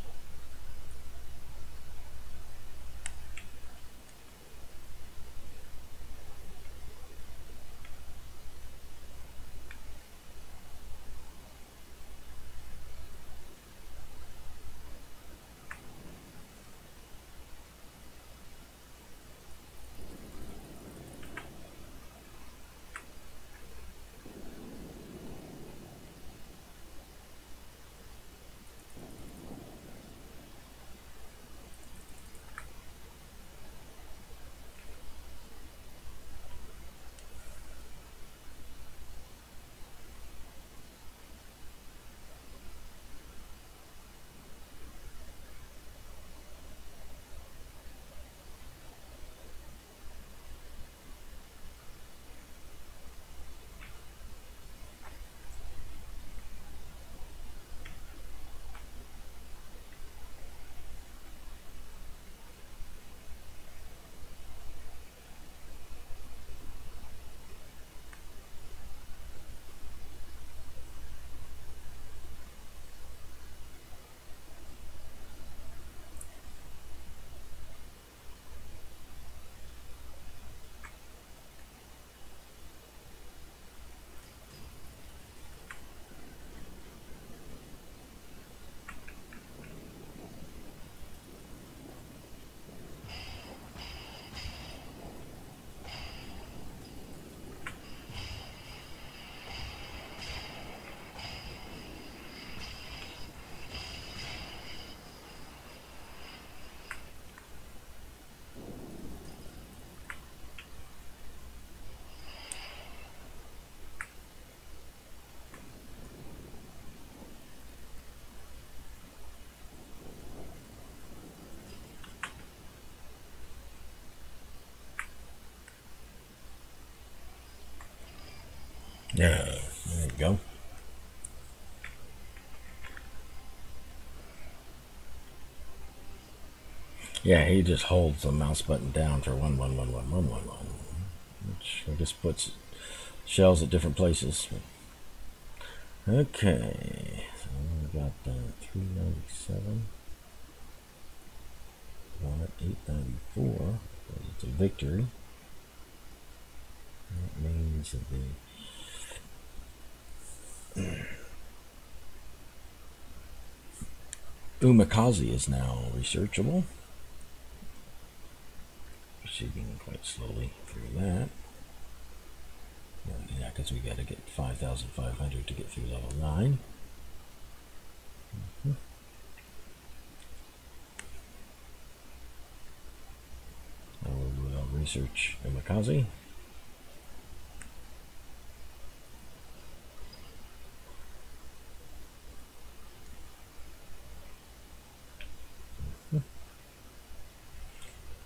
Yeah, there you go. Yeah, he just holds the mouse button down for 1111111, which I guess puts shells at different places. Okay, so we got 397. We're at 894. It's a victory. That means that the Umikaze is now researchable. Proceeding quite slowly through that. Yeah, because we got to get 5,500 to get through level 9. We'll research Umikaze.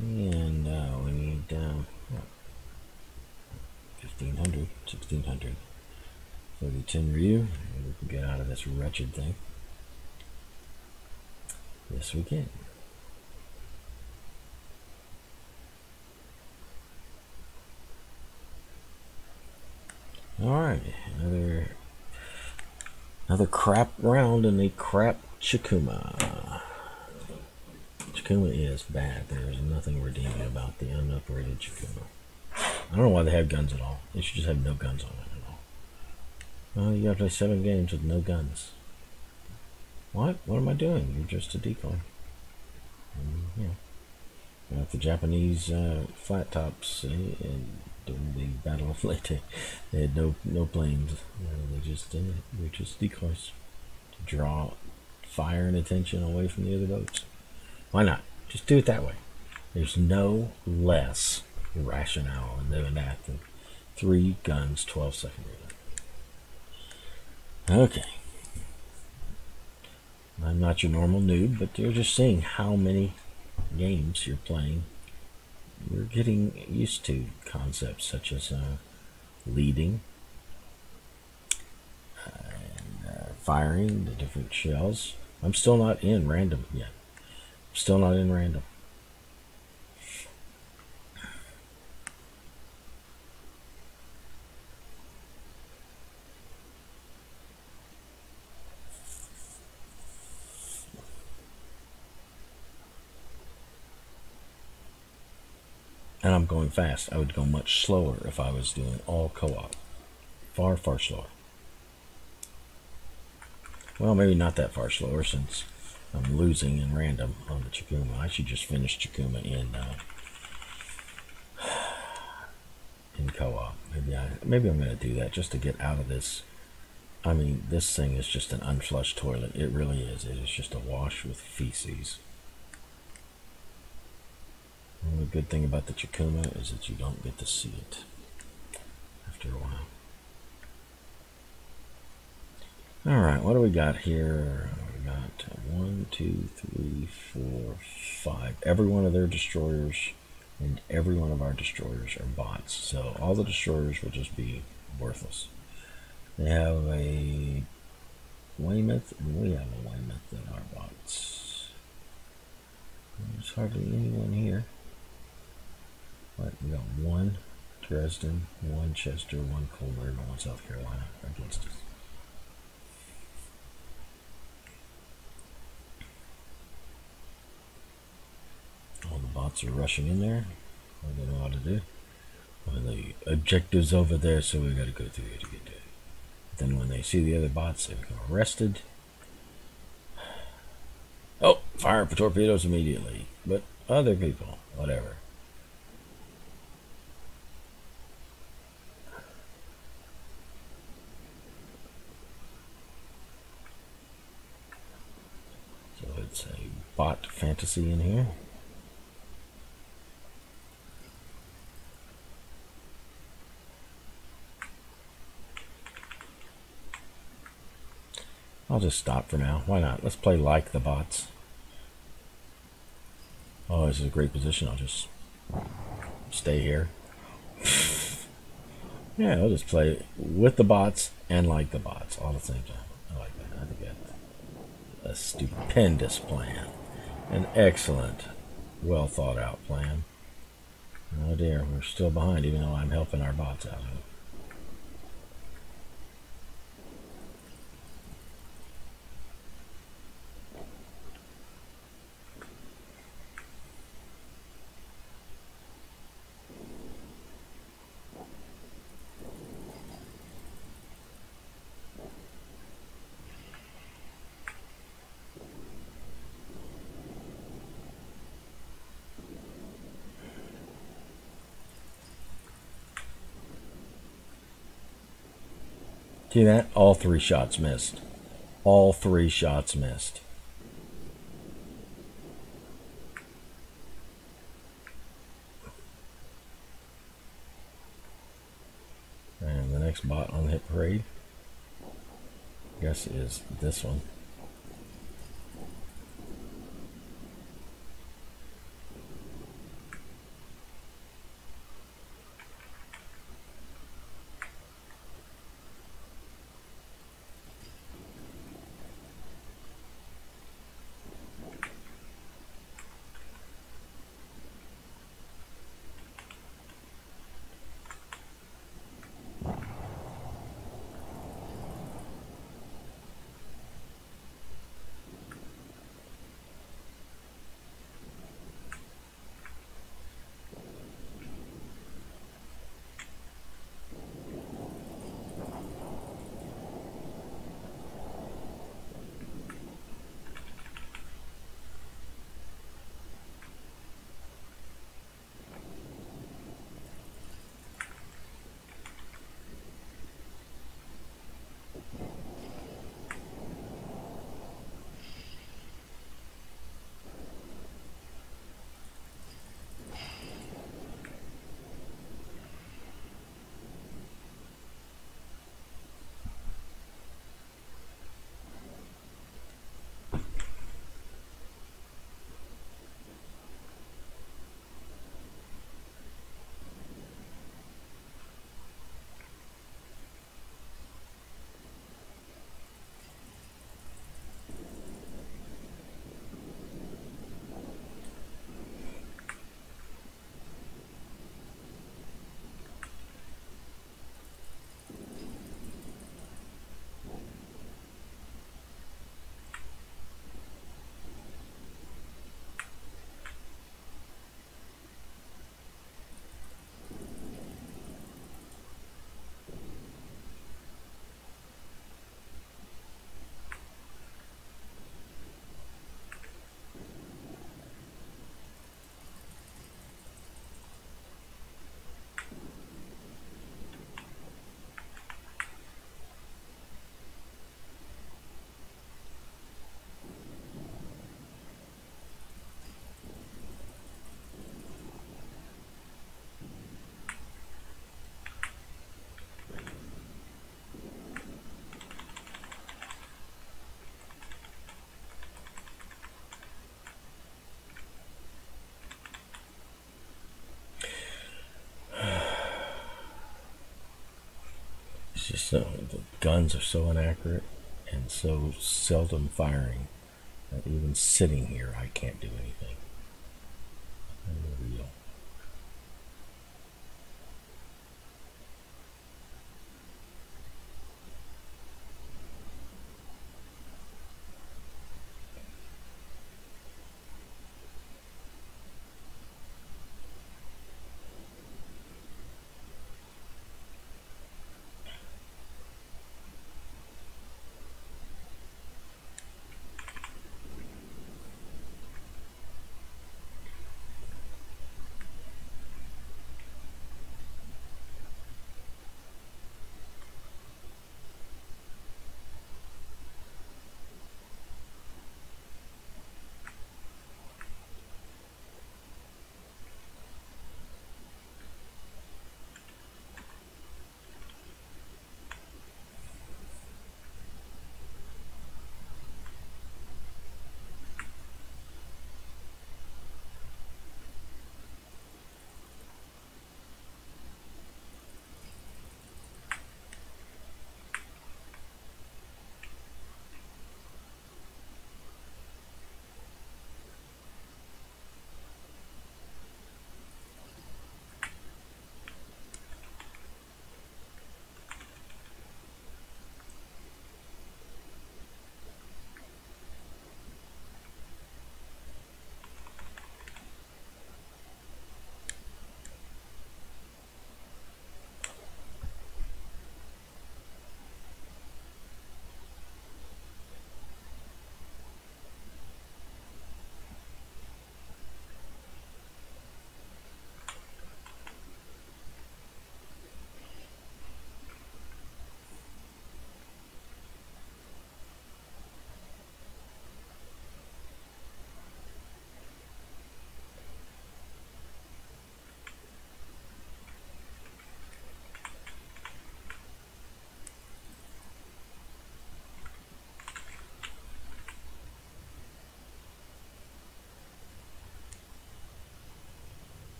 And we need 1,500, 1,600 for the Tenryu. We can get out of this wretched thing. Yes, we can. Alright, another Another crap round in the crap Chikuma. Chikuma is bad. There's nothing redeeming about the unupgraded Chikuma. I don't know why they have guns at all. They should just have no guns on it at all. Well, you gotta play 7 games with no guns. What? What am I doing? You're just a decoy. Yeah. Like the Japanese flat tops during the Battle of Leyte, they had no planes. They're just decoys to draw fire and attention away from the other boats. Why not? Just do it that way. There's no less rationale in doing that than 3 guns, 12 secondary. Okay. I'm not your normal noob, but you're just seeing how many games you're playing. You're getting used to concepts such as leading and firing the different shells. I'm still not in random yet. I'm still not in random. And I'm going fast. I would go much slower if I was doing all co-op. Far, far slower. Well, maybe not that far slower since I'm losing in random on the Chikuma. I should just finish Chikuma in co-op. Maybe I'm going to do that just to get out of this. I mean, this thing is just an unflushed toilet. It really is. It is just a wash with feces. And the good thing about the Chikuma is that you don't get to see it after a while. Alright, what do we got here? We got 1, 2, 3, 4, 5. Every one of their destroyers and every one of our destroyers are bots. So all the destroyers will just be worthless. They have a Weymouth and we have a Weymouth in our bots. There's hardly anyone here. But we got 1 Dresden, 1 Chester, 1 Colbert, and 1 South Carolina against us. All the bots are rushing in there. What do they know how to do? Well, the objective's over there, so we gotta go through here to get to it. Then when they see the other bots, they become arrested. Oh, fire for torpedoes immediately. But other people, whatever. It's a bot fantasy in here. I'll just stop for now. Why not? Let's play like the bots. Oh, this is a great position. I'll just stay here. Yeah, I'll just play with the bots and like the bots all at the same time. I like that. I think that's a stupendous plan. An excellent, well thought out plan. Oh dear, we're still behind even though I'm helping our bots out. See that? All 3 shots missed. All 3 shots missed. And the next bot on the hit parade, I guess, is this one. It's just so, the guns are so inaccurate and so seldom firing that even sitting here I can't do anything. Unreal.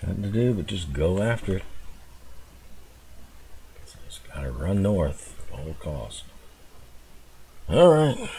Nothing to do but just go after it. So just gotta run north at all costs. Alright.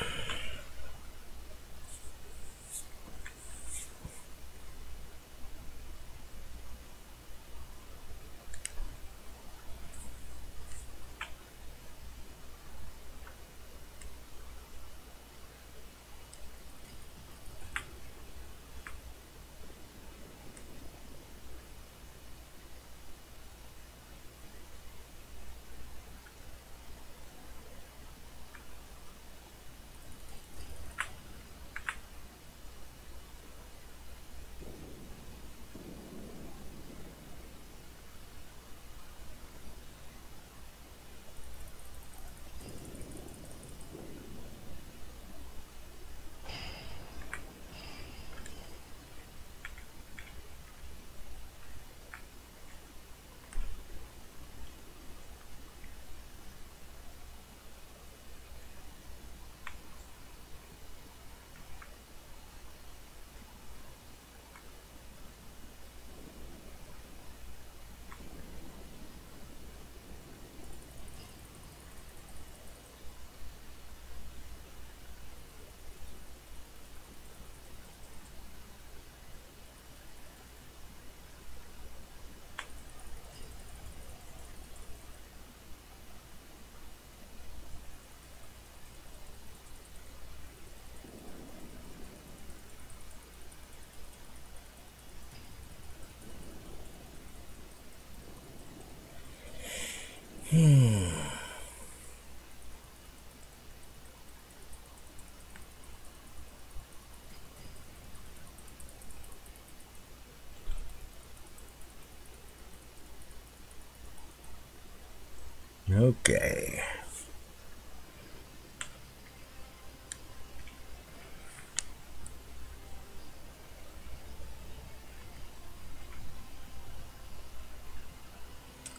Okay.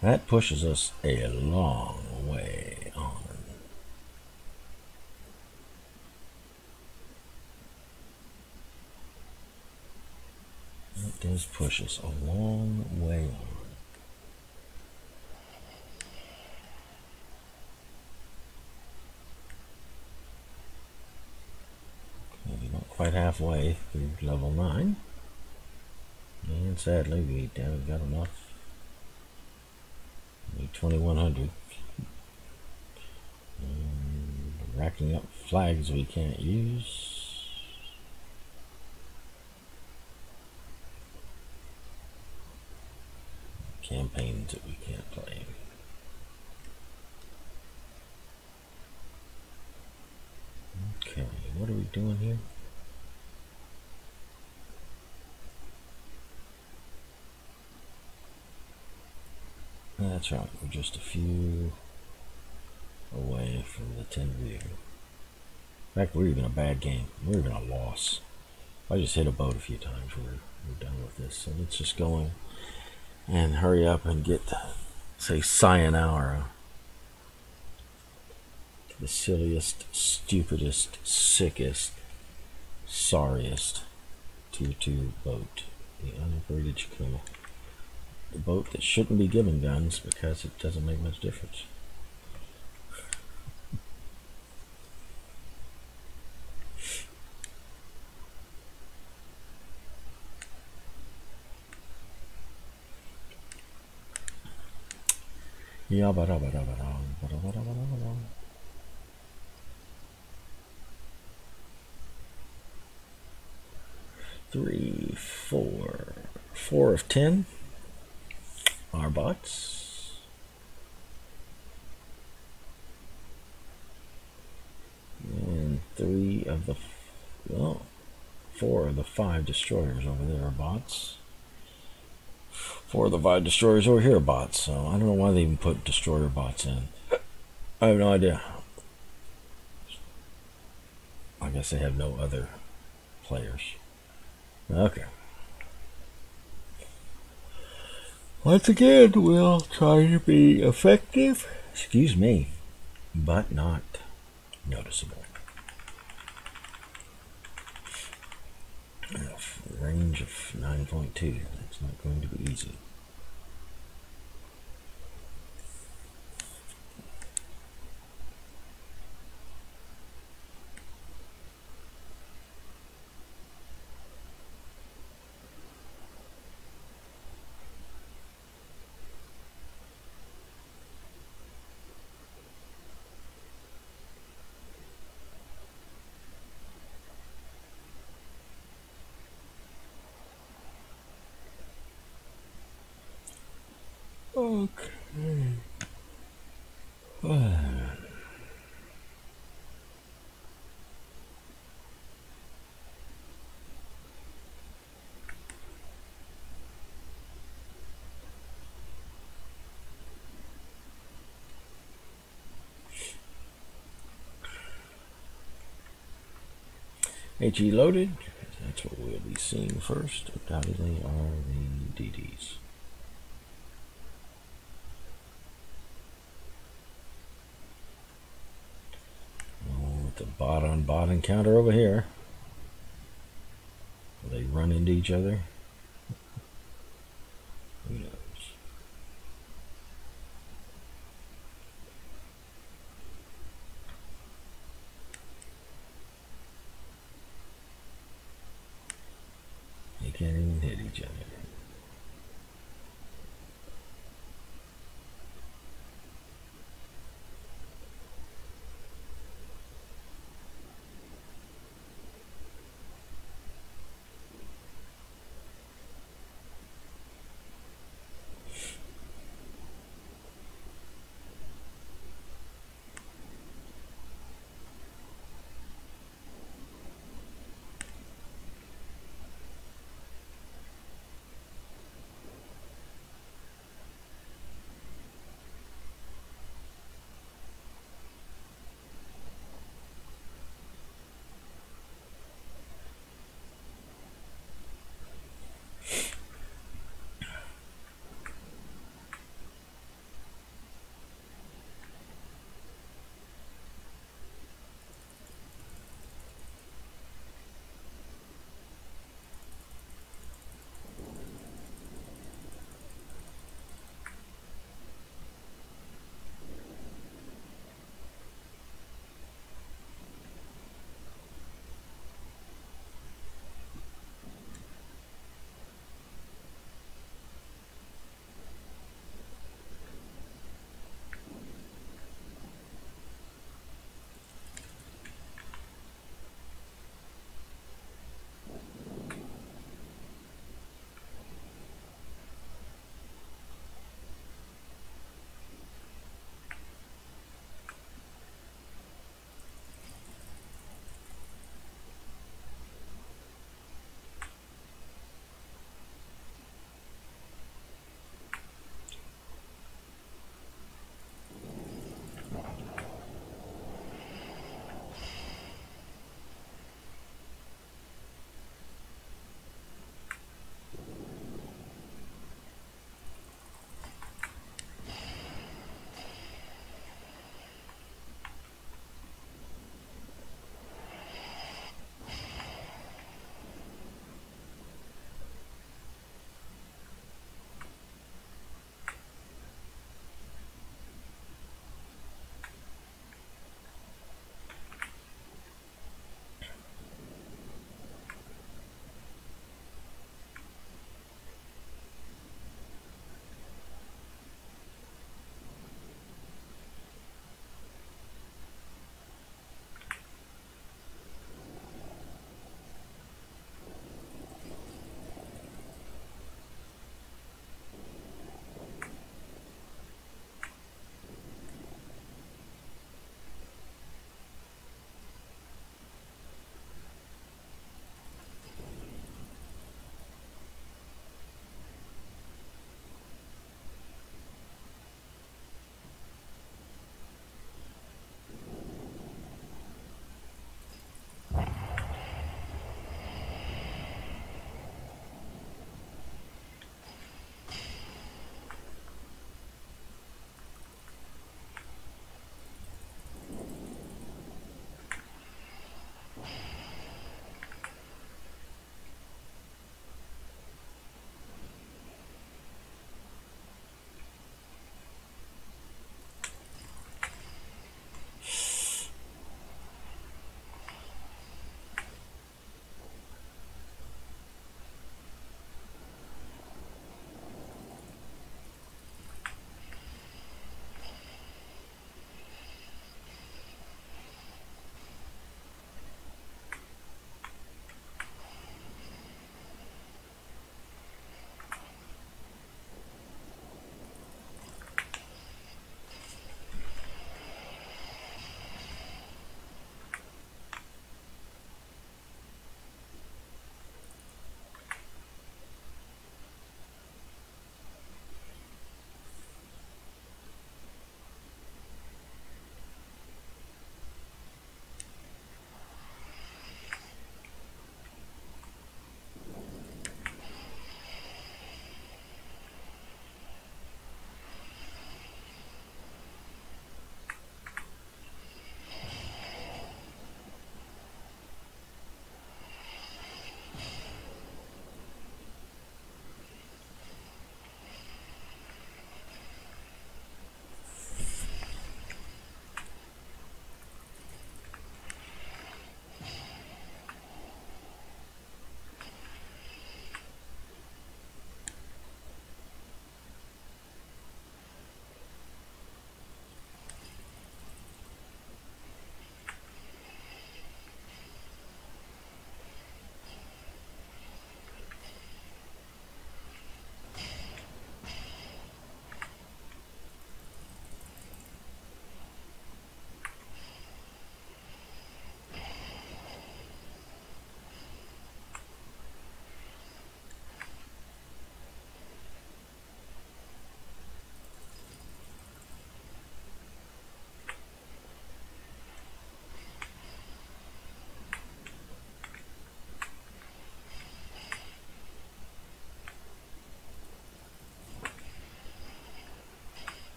That pushes us a long way on. That does push us a long way on. Okay, not quite halfway through level 9. And sadly, we haven't got enough. We need 2100. Racking up flags we can't use. Campaigns that we can't play. Okay, what are we doing here? That's right, we're just a few away from the 10 view. In fact, we're even a bad game. We're even a loss. I just hit a boat a few times. We're done with this. So let's just go in and hurry up and get, say, sayonara. The silliest, stupidest, sickest, sorriest Tier 2 boat. The unincorporated Chikuma. The boat that shouldn't be given guns because it doesn't make much difference. Three, four of 10 are bots. And four of the 5 destroyers over there are bots. 4 of the 5 destroyers over here are bots, so I don't know why they even put destroyer bots in. I have no idea. I guess they have no other players. Okay. Once again, we'll try to be effective, excuse me, but not noticeable. Range of 9.2. That's not going to be easy. Okay. HE loaded. That's what we'll be seeing first. Undoubtedly are the DDs. With the bot on bot encounter over here. Will they run into each other? Who knows? They can't even hit each other.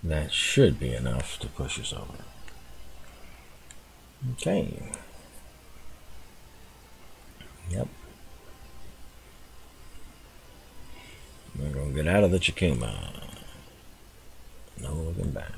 That should be enough to push us over. Okay. Yep. We're going to get out of the Chikuma. No looking back.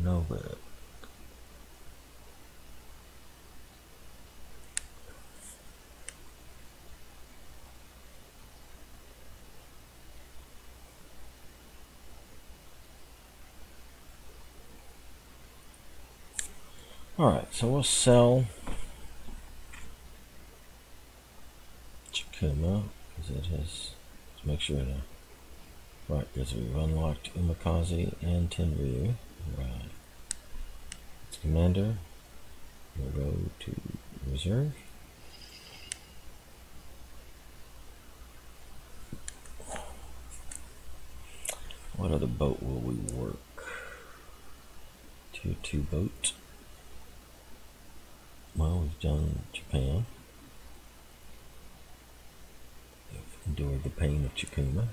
No bit. Alright, so we'll sell Chikuma, because it has, let's make sure to, right, because we've unlocked Umakazi and Tenryu. Right. It's Commander. We'll go to Reserve. What other boat will we work? Tier 2 boat. Well, we've done Japan. We've endured the pain of Chikuma.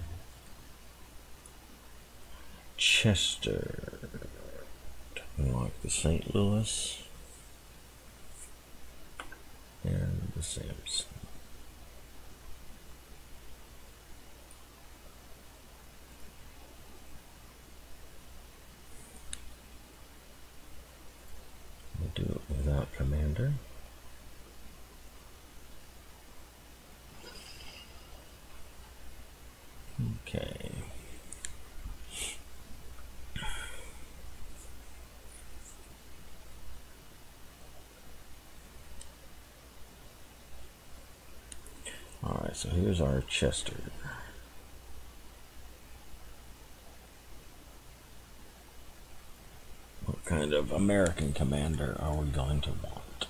Chester. Unlock the St. Louis. And the Samson. We'll do it without Commander. Okay. Alright, so here's our Chester. What kind of American commander are we going to want?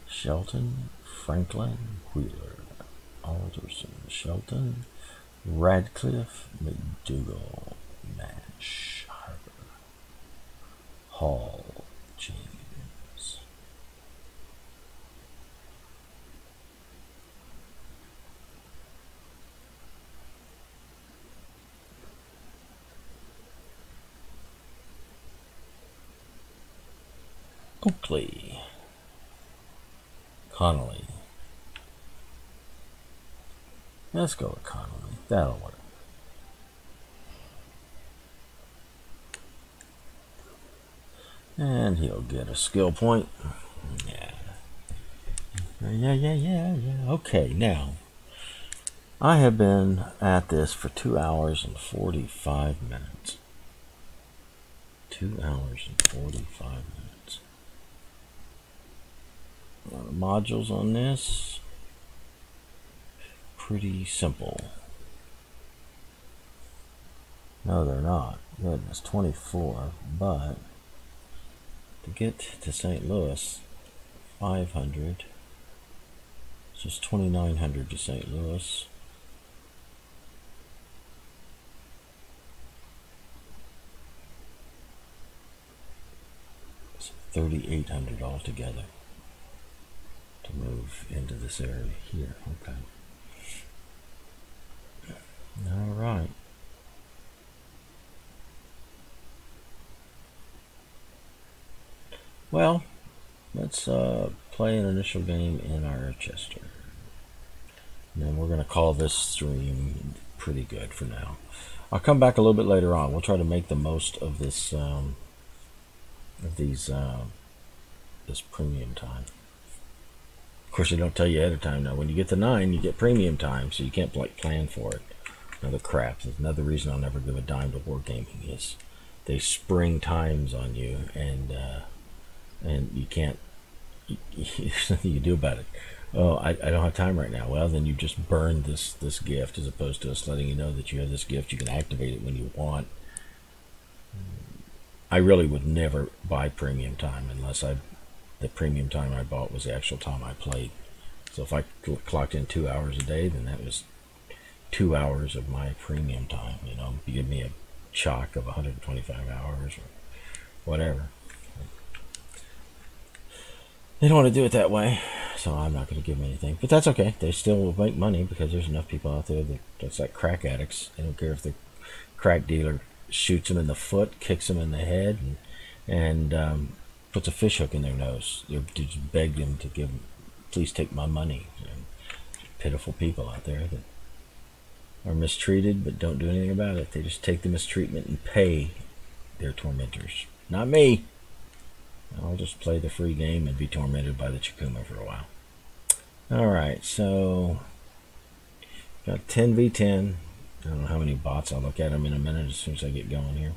Shelton, Franklin, Wheeler, Alderson, Shelton, Radcliffe, McDougall, Nash, Harper, Hall, James. Oakley, Connolly. Let's go with Connolly. That'll work. And he'll get a skill point. Yeah. Yeah. Okay, now. I have been at this for 2 hours and 45 minutes. 2 hours and 45 minutes. A lot of modules on this. Pretty simple. No, they're not. Goodness, 24. But to get to St. Louis, 500. It's just 2,900 to St. Louis. It's 3,800 altogether to move into this area here. Okay. All right. Well, let's play an initial game in our Chester. And then we're going to call this stream pretty good for now. I'll come back a little bit later on. We'll try to make the most of this this premium time. Of course, they don't tell you ahead of time now. When you get to 9, you get premium time, so you can't like plan for it. Another crap. Another reason I'll never give a dime to Wargaming is they spring times on you, and you can't there's nothing you can do about it. Oh, I don't have time right now. Well, then you just burn this gift, as opposed to us letting you know that you have this gift. You can activate it when you want. I really would never buy premium time unless the premium time I bought was the actual time I played. So if I clocked in 2 hours a day, then that was 2 hours of my premium time. You know, you give me a chalk of 125 hours or whatever. They don't want to do it that way, so I'm not going to give them anything. But that's okay. They still will make money because there's enough people out there that's like crack addicts. They don't care if the crack dealer shoots them in the foot, kicks them in the head, and puts a fish hook in their nose. They just beg them to please take my money. And pitiful people out there that are mistreated but don't do anything about it. They just take the mistreatment and pay their tormentors. Not me. I'll just play the free game and be tormented by the Chikuma for a while. Alright, so got 10v10. I don't know how many bots. I'll look at them in a minute as soon as I get going here.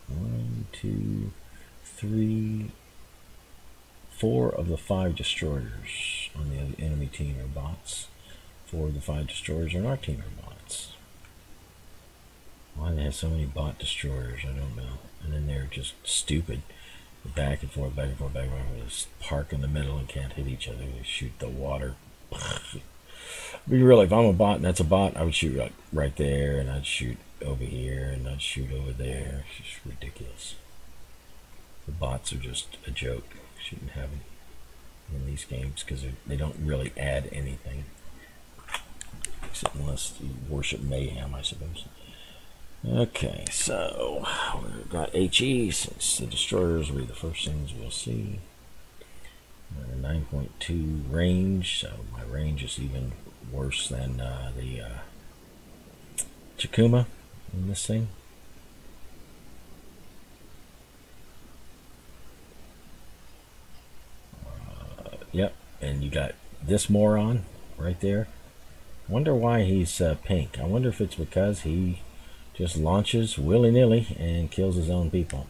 One, two, three, 4 of the 5 destroyers on the enemy team are bots. 4 of the 5 destroyers on our team are bots. Why they have so many bot destroyers, I don't know. And then they're just stupid. Back and forth, back and forth, back and forth. They just park in the middle and can't hit each other. They shoot the water. But really, if I'm a bot and that's a bot, I would shoot like right there, and I'd shoot over here, and I'd shoot over there. It's just ridiculous. The bots are just a joke. Shouldn't have them in these games because they don't really add anything, except unless you worship mayhem, I suppose. Okay, so we've got HE, since the destroyers will be the first things we'll see. 9.2 range, so my range is even worse than the Chikuma in this thing. Yep, and you got this moron right there. Wonder why he's pink. I wonder if it's because he just launches willy-nilly and kills his own people.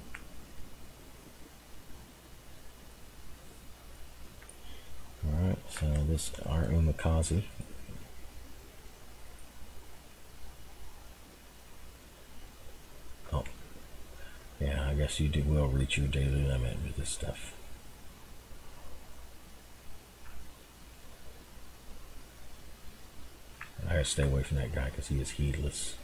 Alright, so this our Umikaze. Oh, yeah, I guess you will reach your daily limit with this stuff. I gotta stay away from that guy because he is heedless.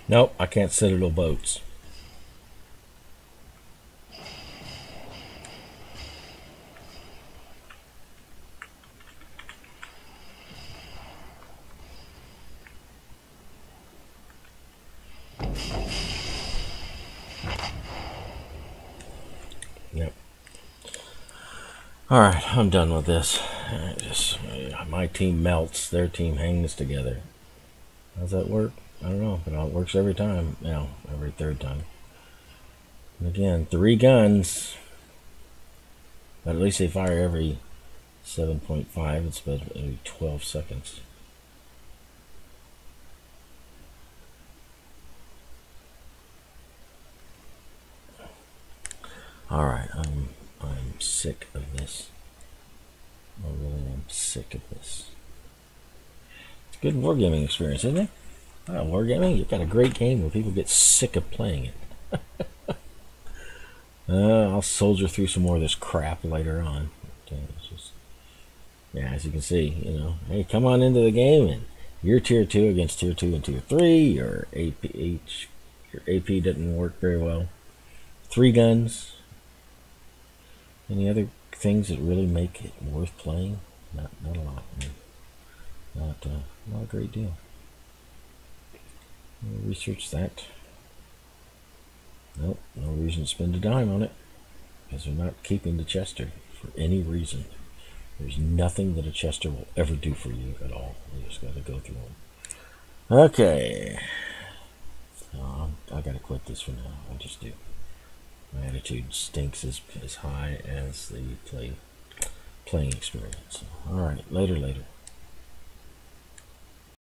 Nope, I can't citadel boats. Yep. Alright, I'm done with this. My team melts, their team hangs together. How's that work? I don't know, but it works every time. Now, every third time. And again, 3 guns. But at least they fire every 7.5 instead of every 12 seconds. Alright, I'm sick of this. I really am sick of this. It's a good wargaming experience, isn't it? Wow, wargaming, you've got a great game where people get sick of playing it. I'll soldier through some more of this crap later on. It's just, yeah, as you can see, you know, hey, come on into the game, and you're tier 2 against tier 2 and tier 3. Your AP doesn't work very well. 3 guns. Any other things that really make it worth playing? Not a lot. Not a great deal. We'll research that. Nope, no reason to spend a dime on it, because they're not keeping the Chester for any reason. There's nothing that a Chester will ever do for you at all. You just got to go through them. Okay. I got to quit this for now. I just do. My attitude stinks as high as the playing experience. Alright, later.